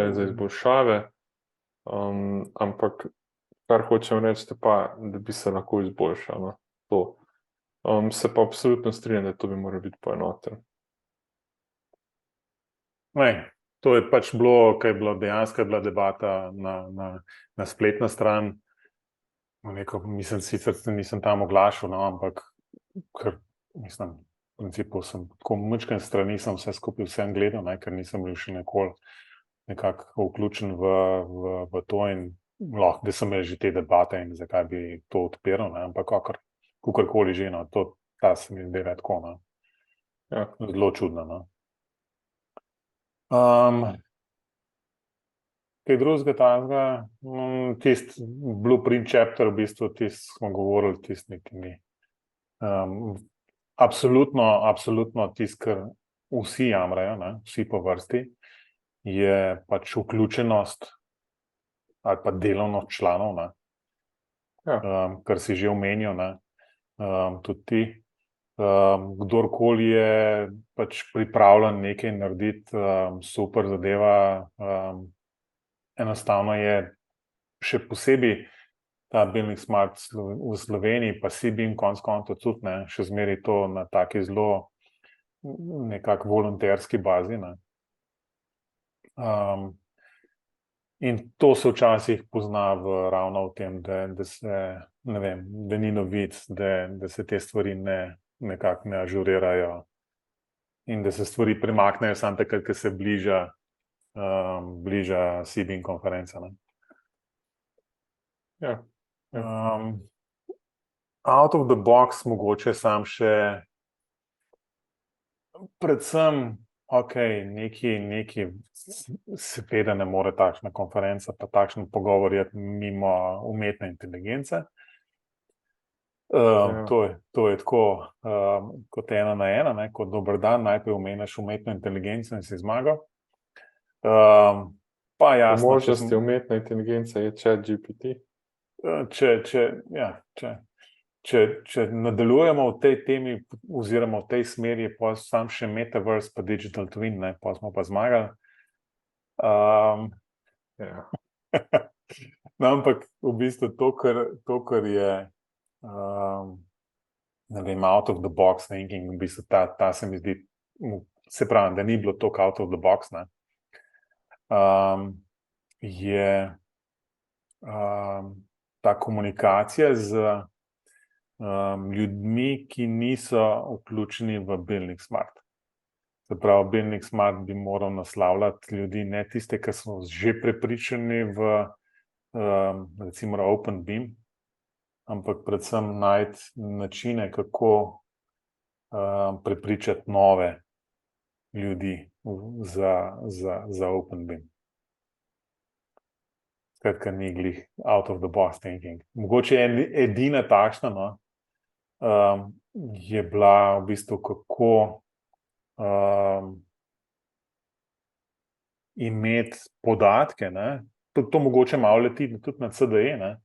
je za izboljšave, ampak kar hočem reči pa, da bi se lahko izboljšalo, to. Se pa absolutno strinjam, da to bi moral biti poenoten. To je pač bilo, kaj je bilo, dejansko je bila debata na spletna stran. Mislim, sicer nisem tam oglašal, no, ampak ker, mislim, v principu sem tako mučken strani, sem vse skupaj vsem gledal, ne, ker nisem bil še nikoli nekako vključen v to in lahko, da sem imel že te debate in zakaj bi to odpiral, ne, ampak kakorkoli že, no, ta se mi zdi tako, no. Ja. Zelo čudno, no. Kaj drugega takega, tisti blueprint chapter, v bistvu tisti smo govorili, tisti neki absolutno tisti, kar vsi jamrajo, ne, vsi po vrsti, je pač vključenost ali pa delovnost članov, ne. Kar si že omenil, ne. Tudi ti. Kdorkoli je pač pripravljen nekaj narediti, super zadeva, enostavno je še posebej ta Building Smart v Sloveniji, pa Sibin konec koncev tudi, ne, še zmeraj to na taki zelo nekako volonterski bazi, ne. In to se včasih pozna ravno v tem, da se, ne vem, da ni novic, da se te stvari nekako ne ažurirajo in da se stvari premaknejo samo takrat, ko se bliža Sibin konferenca, ne. Ja. Out of the box mogoče sam še predvsem neki seveda ne more takšna konferenca pa takšen pogovor iti mimo umetne inteligence. To je tako kot 1 na 1, ne, kot dober dan, najprej omeniš umetno inteligenco in si zmagal. Pa jasno, možnosti umetne inteligence je ChatGPT. če nadaljujemo v tej temi, oziroma v tej smeri, pa sam še Metaverse, pa Digital Twin, ne, pa smo pa zmagali. Ja. No, ampak v bistvu to, kar je, ne vem, out of the box thinking, v bistvu ta se mi zdi, se pravi, da ni bilo toliko out of the box, ne, je ta komunikacija z ljudmi, ki niso vključeni v Building Smart. Se pravi, Building Smart bi moral naslavljati ljudi, ne tiste, ki so že prepričani v recimo Open Beam, ampak predvsem najti načine, kako prepričati nove ljudi za Open Beam. Skratka, ni glih out of the box thinking. Mogoče edina takšna, no, je bila v bistvu, kako imeti podatke, ne, to mogoče malo leti tudi na CDE, ne,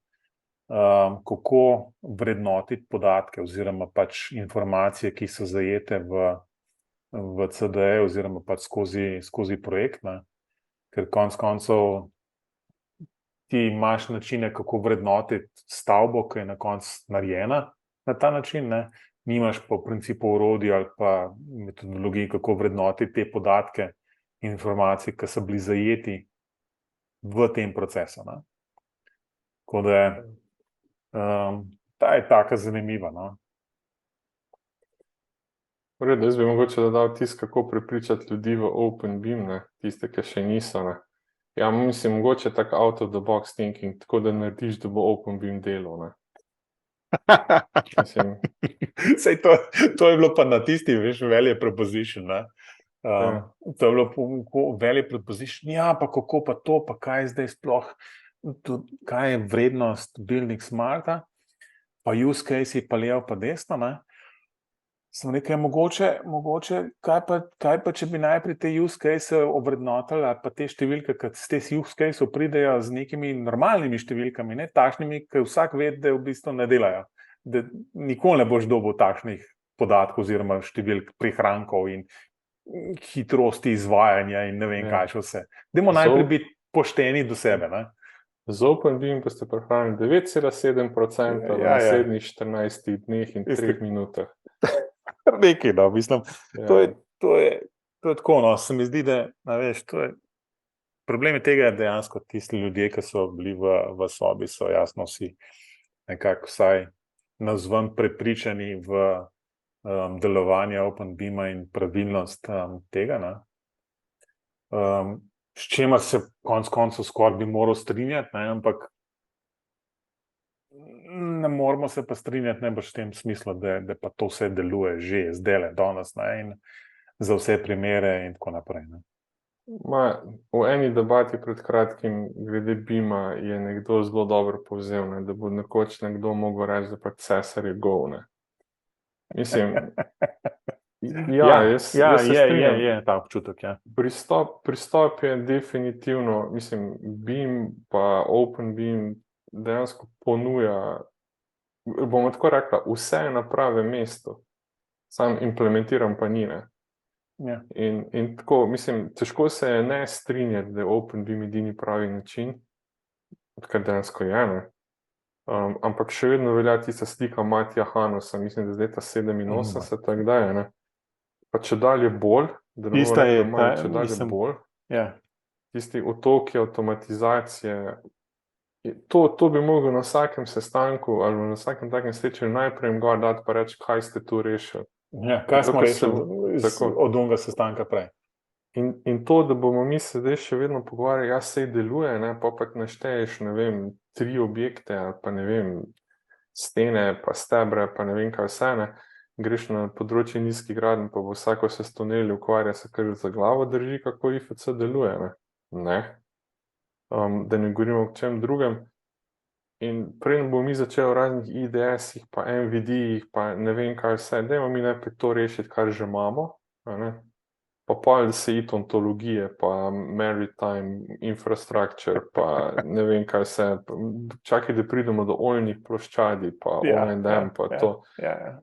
kako vrednotiti podatke oziroma pač informacije, ki so zajete v CDE oziroma pač skozi projekt, ne, ker konec koncev ti imaš načine, kako vrednotiti stavbo, ki je na koncu narejena na ta način, ne, nimaš pa v principu orodij ali pa metodologij, kako vrednotiti te podatke in informacije, ki so bili zajeti v tem procesu, ne. Tako da ta je taka zanimiva, no. V redu, jaz bi mogoče dodal tisto, kako prepričati ljudi v Open Beam, ne, tiste, ki še niso, ne. Ja, mislim, mogoče tako out of the box thinking, tako da narediš, da bo Open Beam delal, ne. Mislim, Sej to je bilo pa na tisti, veš, value proposition, ne. To je bilo value proposition, ja, pa kako pa to, pa kaj je zdaj sploh, kaj je vrednost Building Smarta, pa use case pa levo pa desno, ne. Sem rekel, mogoče, kaj pa, če bi najprej te use case ovrednotili, ali pa te številke, ki z teh use case pridejo z nekimi normalnimi številkami, ne takšnimi, ki vsak ve, da v bistvu ne delajo. Da nikoli ne boš dobil takšnih podatkov oziroma številk prihrankov in hitrosti izvajanja in ne vem kaj še vse. Dajmo najprej biti pošteni do sebe, ne. z Open Beam pa ste prihranili 9,7% v naslednjih 14 dneh in 3 minutah. Nekaj, no, mislim, to je tako, no, se mi zdi, da, a veš, problem je tega, dejansko tisti ljudje, ki so bili v sobi, so jasno vsi nekako vsaj navzven prepričani v delovanje Open Beama in pravilnost tega, ne. S čemer se konec koncev skoraj bi moral strinjati, ne, ampak ne moramo se pa strinjati najbrž v tem smislu, da pa to vse deluje že zdajle, danes, ne, in za vse primere in tako naprej, ne. V eni debati pred kratkim glede Beama je nekdo zelo dobro povzel, ne, da bo nekoč nekdo mogel reči, da pa Cesar je go, ne. Mislim, jaz se strinjam. Je ta občutek, ja. Pristop je definitivno, mislim, Beam pa Open Beam dejansko ponuja, bomo tako rekla, vse je na pravem mestu, sam implementiram pa ni, ne. Ja. In tako, mislim, težko se je ne strinjati, da je Open Beam edini pravi način, kar dejansko je, ne. Ampak še vedno velja tista slika Matija Hanosa, mislim, da zdaj ta 87, tako da je, ne. Pa če dalje bolj, da ne bomo rekli manj, če dalje bolj, tisti otoki avtomatizacije, to bi mogel na vsakem sestanku ali na vsakem takem srečanju najprej gor dati pa reči, kaj ste tu rešili. Ja, kaj smo rešili od onega sestanka prej. In to, da bomo mi se zdaj še vedno pogovarjali, ja, sej deluje, ne, pa našteješ, ne vem, 3 objekte ali pa ne vem, stene pa stebre pa ne vem kaj vse, ne, greš na področje nizkih gradenj, pa bo vsako se s tuneli ukvarja, se kar za glavo drži, kako IFC deluje, ne. Da ne govorimo o čem drugem. In prej bomo mi začeli o raznih IDS-ih, pa MVD-jih, pa ne vem kaj vse, dajmo mi najprej to rešiti, kar že imamo, ne. pa pol se it ontologije, pa maritime infrastructure, pa ne vem kaj vse, čakaj, da pridemo do oljnih ploščadi, pa O&M, pa to.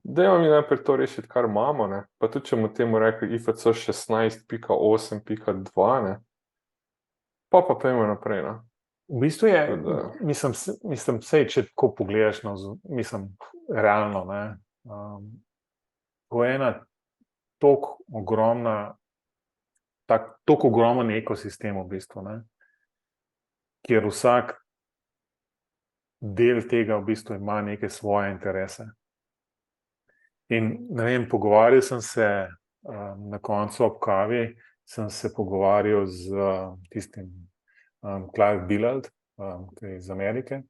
Dajmo mi najprej to rešiti, kar imamo, ne? Pa tudi, če bomo temu rekli IFC 16.8.2, ne? Pa pojmo naprej, ne? V bistvu je, mislim, sej, če tako pogledaš, no, mislim, realno, ne, to je ena toliko ogromen ekosistem v bistvu, ne, kjer vsak del tega v bistvu ima neke svoje interese. In, ne vem, pogovarjal sem se na koncu ob kavi, sem se pogovarjal z tistim Clark Billard, ki je iz Amerike.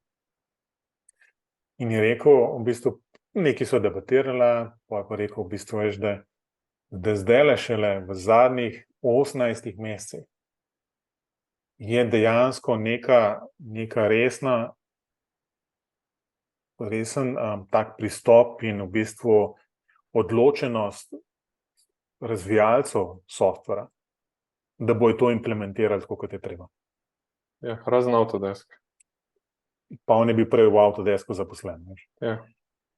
In je rekel, v bistvu, nekaj so debatirala, pa je rekel, v bistvu, veš, da zdaj šele v zadnjih 18 mesecih je dejansko neka resen tak pristop in v bistvu odločenost razvijalcev softvera, da bojo to implementirali tako, kot je treba. Ja, razen Autodesk. Pa on je bil prej v Autodesku zaposlen. Ja.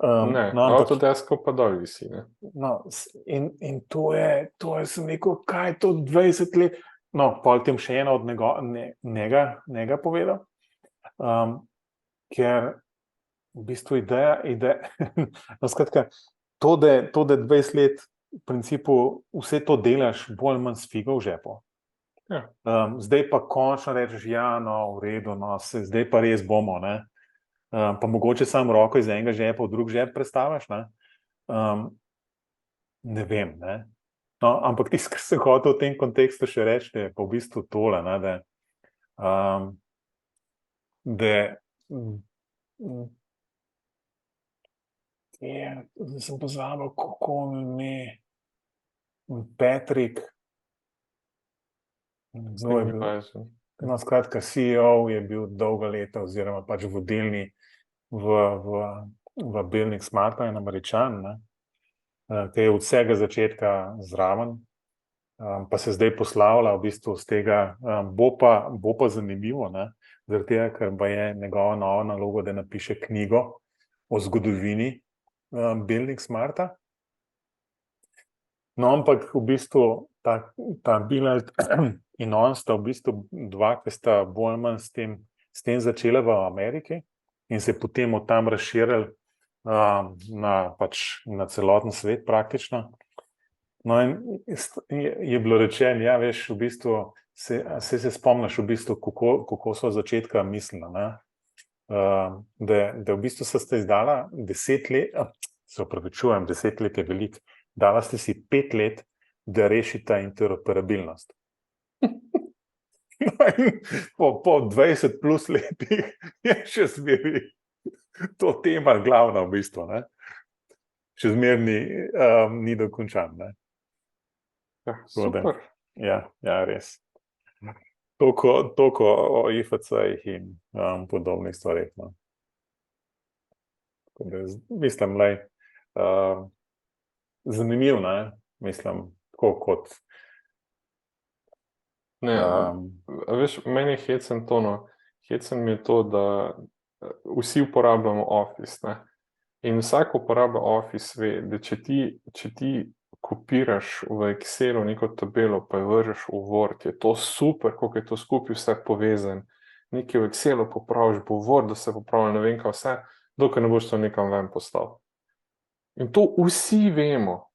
Autodesko pa dol visi. Ne? No, in to je, sem rekel, kaj je to 20 let? No, potem še eno od njega povedal, ker v bistvu ideja no, skratka, to, da 20 let v principu vse to delaš bolj manj s figo v žepu. Ja. Zdaj pa končno rečeš, ja, no, v redu, no, zdaj pa res bomo, ne. Pa mogoče samo roko iz enega žepa v drug žep prestaviš, ne. Ne vem, ne. No, ampak tisto, kar sem hotel v tem kontekstu še reči, je pa v bistvu tole, ne, zdaj sem pozabil, kako ime Patrick. No, skratka, CEO je bil dolga leta oziroma pač vodilni v Building Smarta, en Američan, ne, ki je od vsega začetka zraven, pa se zdaj poslavlja v bistvu z tega, bo pa zanimivo, ne, zaradi tega, ker pa je njegova nova naloga, da napiše knjigo o zgodovini Building Smarta. No, ampak v bistvu ta Billard in on sta v bistvu dva, ki sta bolj manj s tem začela v Ameriki in se potem od tam razširili na celoten svet praktično. No, in je bilo rečeno, ja, veš, v bistvu se spomniš v bistvu, kako so od začetka mislili, ne? Da v bistvu ste izdala 10 let, se opravičujem, 10 let je veliko, dala ste si 5 let, da rešita interoperabilnost. Po 20 plus letih je še zmeri to tema glavna v bistvu, ne? Še zmeri ni dokončan, ne? Ja, super. Ja, res. Toliko o IFC-jih in podobnih stvarih, no. Mislim, zanimiv, ne? Mislim, tako kot ne, veš, meni je hecen to, no. Hecen mi je to, da vsi uporabljamo Office, ne. In vsak uporablja Office ve, da če ti kopiraš v Excelu neko tabelo, pa jo vržeš v Word, je to super, koliko je to skupaj vse povezan. Nekaj v Excelu popraviš, bo v Wordu se popravil, ne vem kaj vse, dokaj ne boš to nekam ven poslal. In to vsi vemo,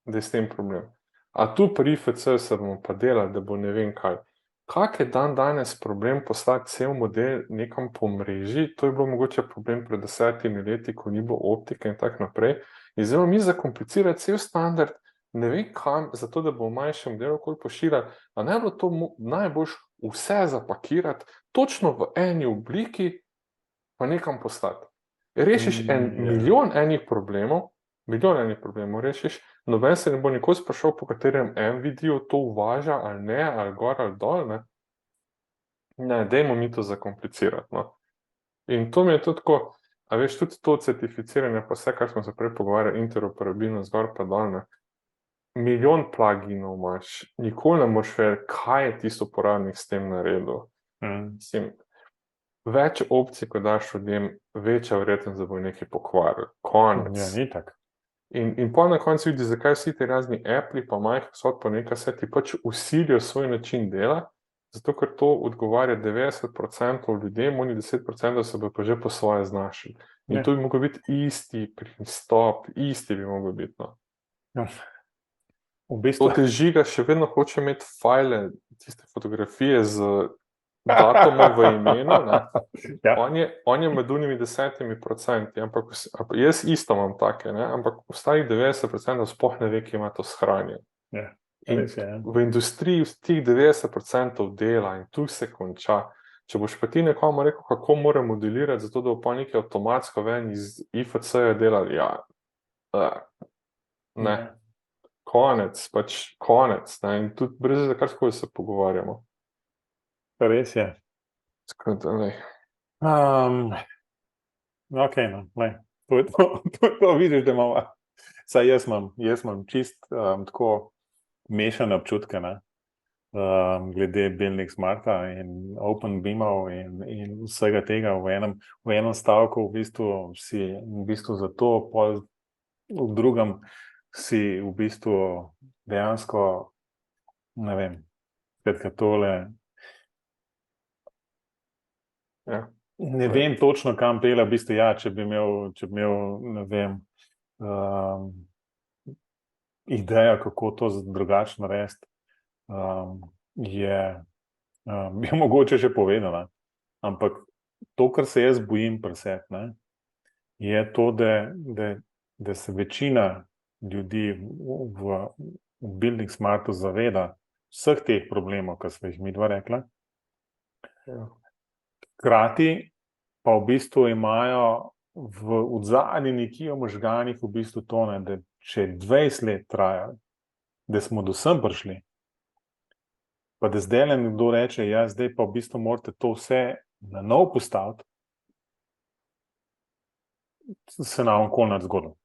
da je s tem problem. A tu pri IFC se bomo pa delali, da bo ne vem kaj. Kak je danes problem poslati cel model nekam po mreži? To je bilo mogoče problem pred 10 leti, ko ni bilo optike in tako naprej. In zdaj mi zakomplicirati cel standard, ne vem kam, zato da bo v manjšem delu okoli pošiljati, a ne bilo to najboljš vse zapakirati, točno v eni obliki, pa nekam poslati. Rešiš milijon enih problemov rešiš, noben se ne bo nikoli sprašal, po katerem video to uvaža, ali ne, ali gor, ali dol, ne. Ne, dajmo mi to zakomplicirati, no. In to mi je tudi tako, a veš, tudi to certificiranje, pa vse, kar smo se prej pogovarjali, interoperabilnost gor pa dol, ne. milijon pluginov imaš, nikoli ne moreš vedeti, kaj je tisto uporabnik s tem naredil. Mislim, več opcij, ko daš ljudem, večja verjetnost, da bo nekaj pokvaril. Konec. Ja, ni tako. In pa na koncu vidiš, zakaj vsi ti razni Apple pa Microsoft pa nekaj se ti pač usilijo svoj način dela, zato ker to odgovarja 90% ljudem, oni 10% se bo pa že po svoje znašli. In Ja. to bi mogel biti isti pristop, isti bi mogel biti. No. Ja. V To bistvu, te žiga še vedno hoče imeti file, tiste fotografije z datumom v imenu, ne. ja, On je med unimi 10%, ampak jaz isto imam take, ne? Ampak ostalih 90% sploh ne ve, ki ima to shranjeno. ja, In res je. Ja. v industriji tih 90% dela in tu se konča. Če boš pa ti nekomu rekel, kako mora modelirati, zato da bo pa nekaj avtomatsko ven iz IFC-ja delali, ja, ne, Ja. konec, pač konec, ne, in tudi brez za karkoli se pogovarjamo. Res je. Skratka, lej. Ok, no, lej. To je to, vidiš, da imamo. Saj jaz imam čist tako mešane občutke, ne? Glede Building Smarta in OpenBeamov in vsega tega v enem stavku, v bistvu za to, pol v drugem si v bistvu dejansko, ne vem, skratka tole. Ja. Ne vem točno, kam pela, v bistvu, ja, če bi imel, ne vem, ideja, kako to drugače narediti, je mogoče še povedala. Ampak to, kar se jaz bojim pri sebi, ne, je to, da se večina ljudi v Building Smartu zaveda vseh teh problemov, ki smo jih midva rekla. Ja. Hkrati pa v bistvu imajo v odzadnji nekje v možganih v bistvu to, ne, da če 20 let traja, da smo do sem prišli, pa da zdaj le nekdo reče, ja, zdaj pa v bistvu morate to vse na novo postaviti, se nam nikoli ne zgodi.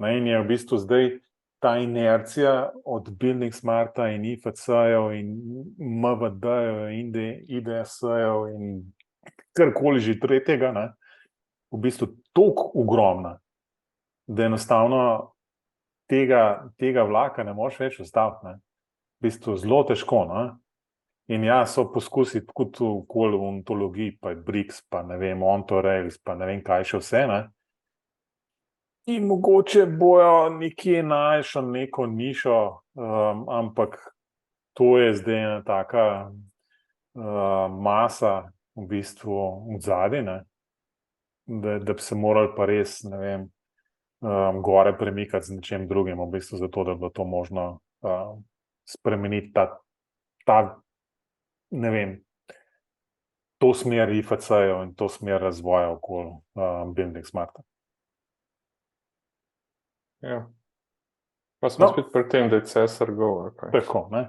In je v bistvu zdaj ta inercija od Building Smarta in IFC-jev in MVD-jev in IDS-jev in karkoli že tretjega, ne, v bistvu toliko ogromna, da enostavno tega vlaka ne moreš več ustaviti, ne. V bistvu zelo težko, ne. In ja, so poskusi tudi v ontologiji, pa Brix, pa ne vem, Onto-Rails, pa ne vem kaj še vse, ne. In mogoče bojo nekje našli neko nišo, ampak to je zdaj ena taka masa v bistvu odzadaj, ne, da bi se morali pa res, ne vem, gore premikati z nečem drugim, v bistvu zato, da bi bilo to možno spremeniti ta, ne vem, to smer IFC-jev in to smer razvoja okoli Building Smarta. Ja. Pa smo spet pri tem, da je CSR Go. Tako, ne.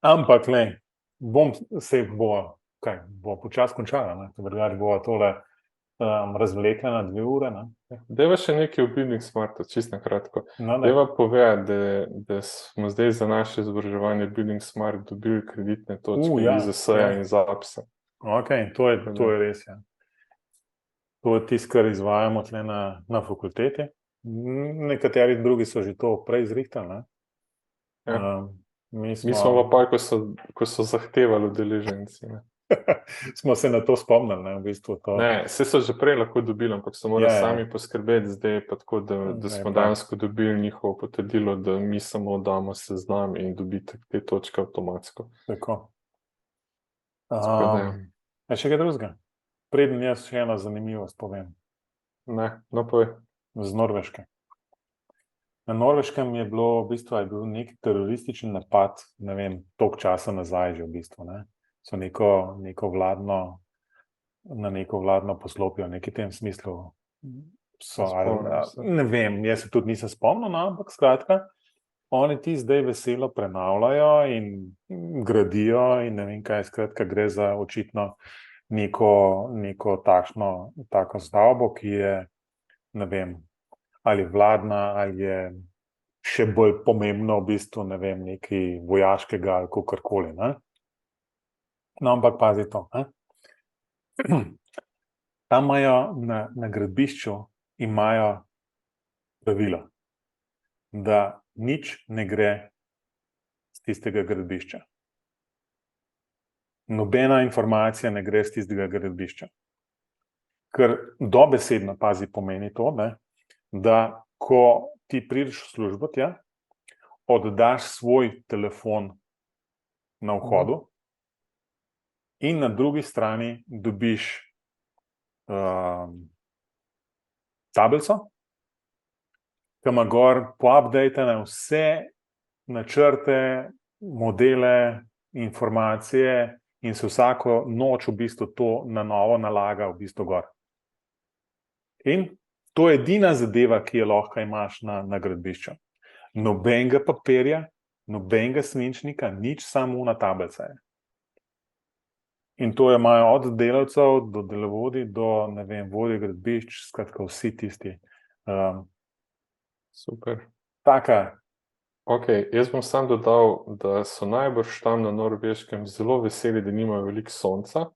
Ampak, lej, bo počasi končala, ne, drugače bo tole razvlekla na 2 ure, ne. Deva še nekaj v Building Smartu, čisto na kratko. No, Deva povedati, da smo zdaj za naše izobraževanje Building Smart dobili kreditne točke ja, iz IZS-ja in iz APS-a. Ok, to je res, ja. To je tisto, kar izvajamo tle na fakulteti. Nekateri drugi so že to prej zrihtali, ne. Ja. Mi Mi smo pa, ko so zahtevali udeleženci, ne. smo se na to spomnili, ne, v bistvu to. Ne, vse so že prej lahko dobili, ampak so morali sami poskrbeti zdaj, pa tako, da smo dejansko dobili njihovo potrdilo, da mi samo damo seznam in dobite te točke avtomatsko. Tako. Ja. Še kaj drugega? Preden jaz še eno zanimivost povem. Ne, no povej. Z Norveške. Na Norveškem je bil nek teroristični napad, ne vem, toliko časa nazaj že v bistvu, ne. So neko vladno poslopje, v neki tem smislu so, ne vem, jaz se tudi nisem spomnil, no, ampak skratka, oni ti zdaj veselo prenavljajo in gradijo in ne vem kaj, skratka gre za očitno neko tako stavbo, ki je, ne vem, ali vladna, ali je še bolj pomembno v bistvu, ne vem, nekaj vojaškega ali kakorkoli. Ne? No, ampak pazi to. Ne? Tam imajo na gradbišču imajo pravilo, da nič ne gre z tistega gradbišča. Nobena informacija ne gre z tistega gradbišča. Ker dobesedno, pazi, pomeni to, ne, da ko ti prideš v službo tja, oddaš svoj telefon na vhodu in na drugi strani dobiš tablico, ki ima gor poupdatene vse načrte, modele, informacije in se vsako noč v bistvu to na novo nalaga v bistvu gor. In to je edina zadeva, ki jo lahko imaš na gradbišču. Nobenega papirja, nobenega svinčnika, nič, samo na tablica je. In to imajo od delavcev do delovodij, do, ne vem, vodij gradbišč, skratka vsi tisti. Super. Taka. Ok, jaz bom sam dodal, da so najbrž tam na Norveškem zelo veseli, da nimajo veliko sonca.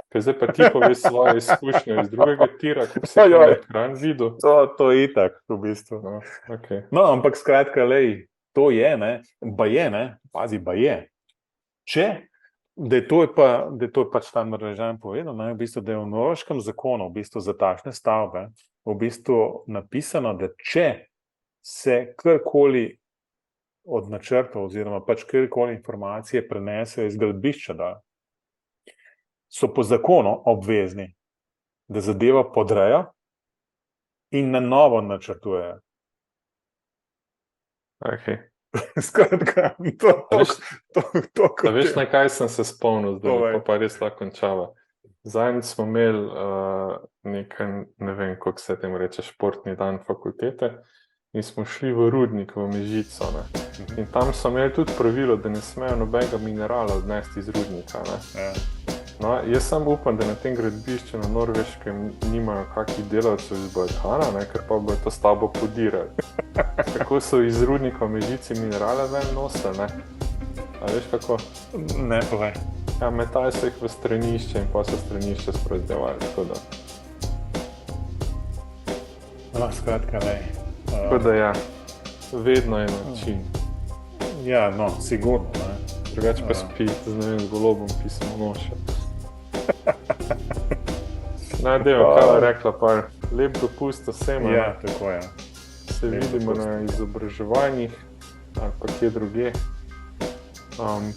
Ker zdaj pa ti poveš svoje izkušnje iz drugega tira, ko si na ekran videl. To je itak, v bistvu. No, okay. No, ampak skratka, lej, to je, ne, baje, ne, pazi, baje. Če, da je to pač tam Norvežan povedal, ne, v bistvu, da je v norveškem zakonu, v bistvu za takšne stavbe, v bistvu napisano, da če se karkoli od načrtov oziroma pač karkoli informacije prenesejo iz gradbišča, da so po zakonu obvezni, da zadevo podrejo in na novo načrtujejo. Okay. Skratka, veš, na kaj sem se spomnil, zdaj pa res lahko končava. Zadnjič smo imeli nekaj, ne vem, kako se temu reče, športni dan fakultete in smo šli v rudnik v Mežico. Ne? In tam so imeli tudi pravilo, da ne smejo nobenega minerala odnesti iz rudnika. Ne? Ja. No, jaz sam upam, da na tem gradbišču na Norveškem nimajo kakih delavcev iz Balkana, ne, ker pa bo to stavbo podirali. Kako so iz rudnika v Mežici minerale ven nosili, ne? A veš kako? Ne, povej. Ja, metali so jih v stranišče in pa so stranišče sprozdevali, tako da. No, skratka, lej. Tako da ja, vedno je način. Ja, no, sigurno, ne. Drugače pa spiti, z ne vem, z golobom pismo noša. Najdemo, kaj je rekla, pa lep dopust vsem. Ja, tako je. Se vidimo na izobraževanjih ali pa kje druge.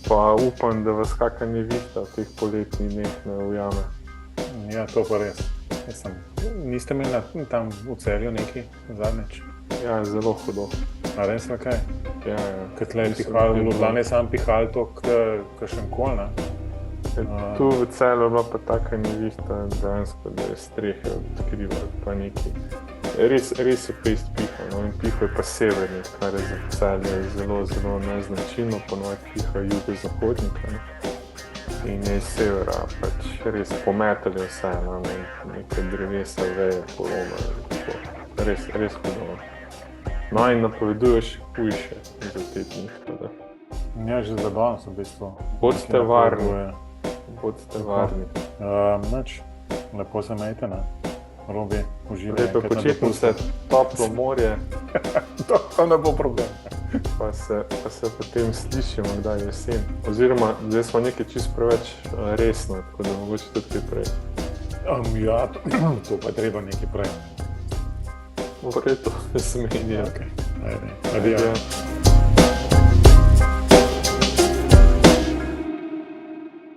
Pa upam, da vas kakšna nevihta v teh poletnih dneh ne ujame. Ja, to pa res. Niste imeli tam v Celju nekaj zadnjič? Ja, zelo hudo. A res je kaj? Ja. Kad tle pihal, v Ljubljani sam pihal to kakšen kol, ne? Tu v Celju je bila pa taka nevihta, dejansko, da je strehe odkrival pa neki. Res je pest pihal, no, in pihal je pa severni, kar je za Celje zelo, zelo neznačilno, ponovadi piha jugozahodnika. In je iz severa pač res pometali vse, no, nekaj drevesa, veje, polome, res hudo. No in napoveduješ hujše za te dni. Ja, že za danes v bistvu. Bodite varni. Bodite varni. Nič, lepo se imejte, ne? Robi, uživajte. Lepo počitnice, toplo morje. To ne bo problem. Pa se potem slišimo, kdaj je jesen. Oziroma, zdaj smo nekaj čisto preveč resno, tako da mogoče tudi kaj prej. Ja, to pa je treba nekaj prej. V redu, se meni. Okay. Ajde. Adijo.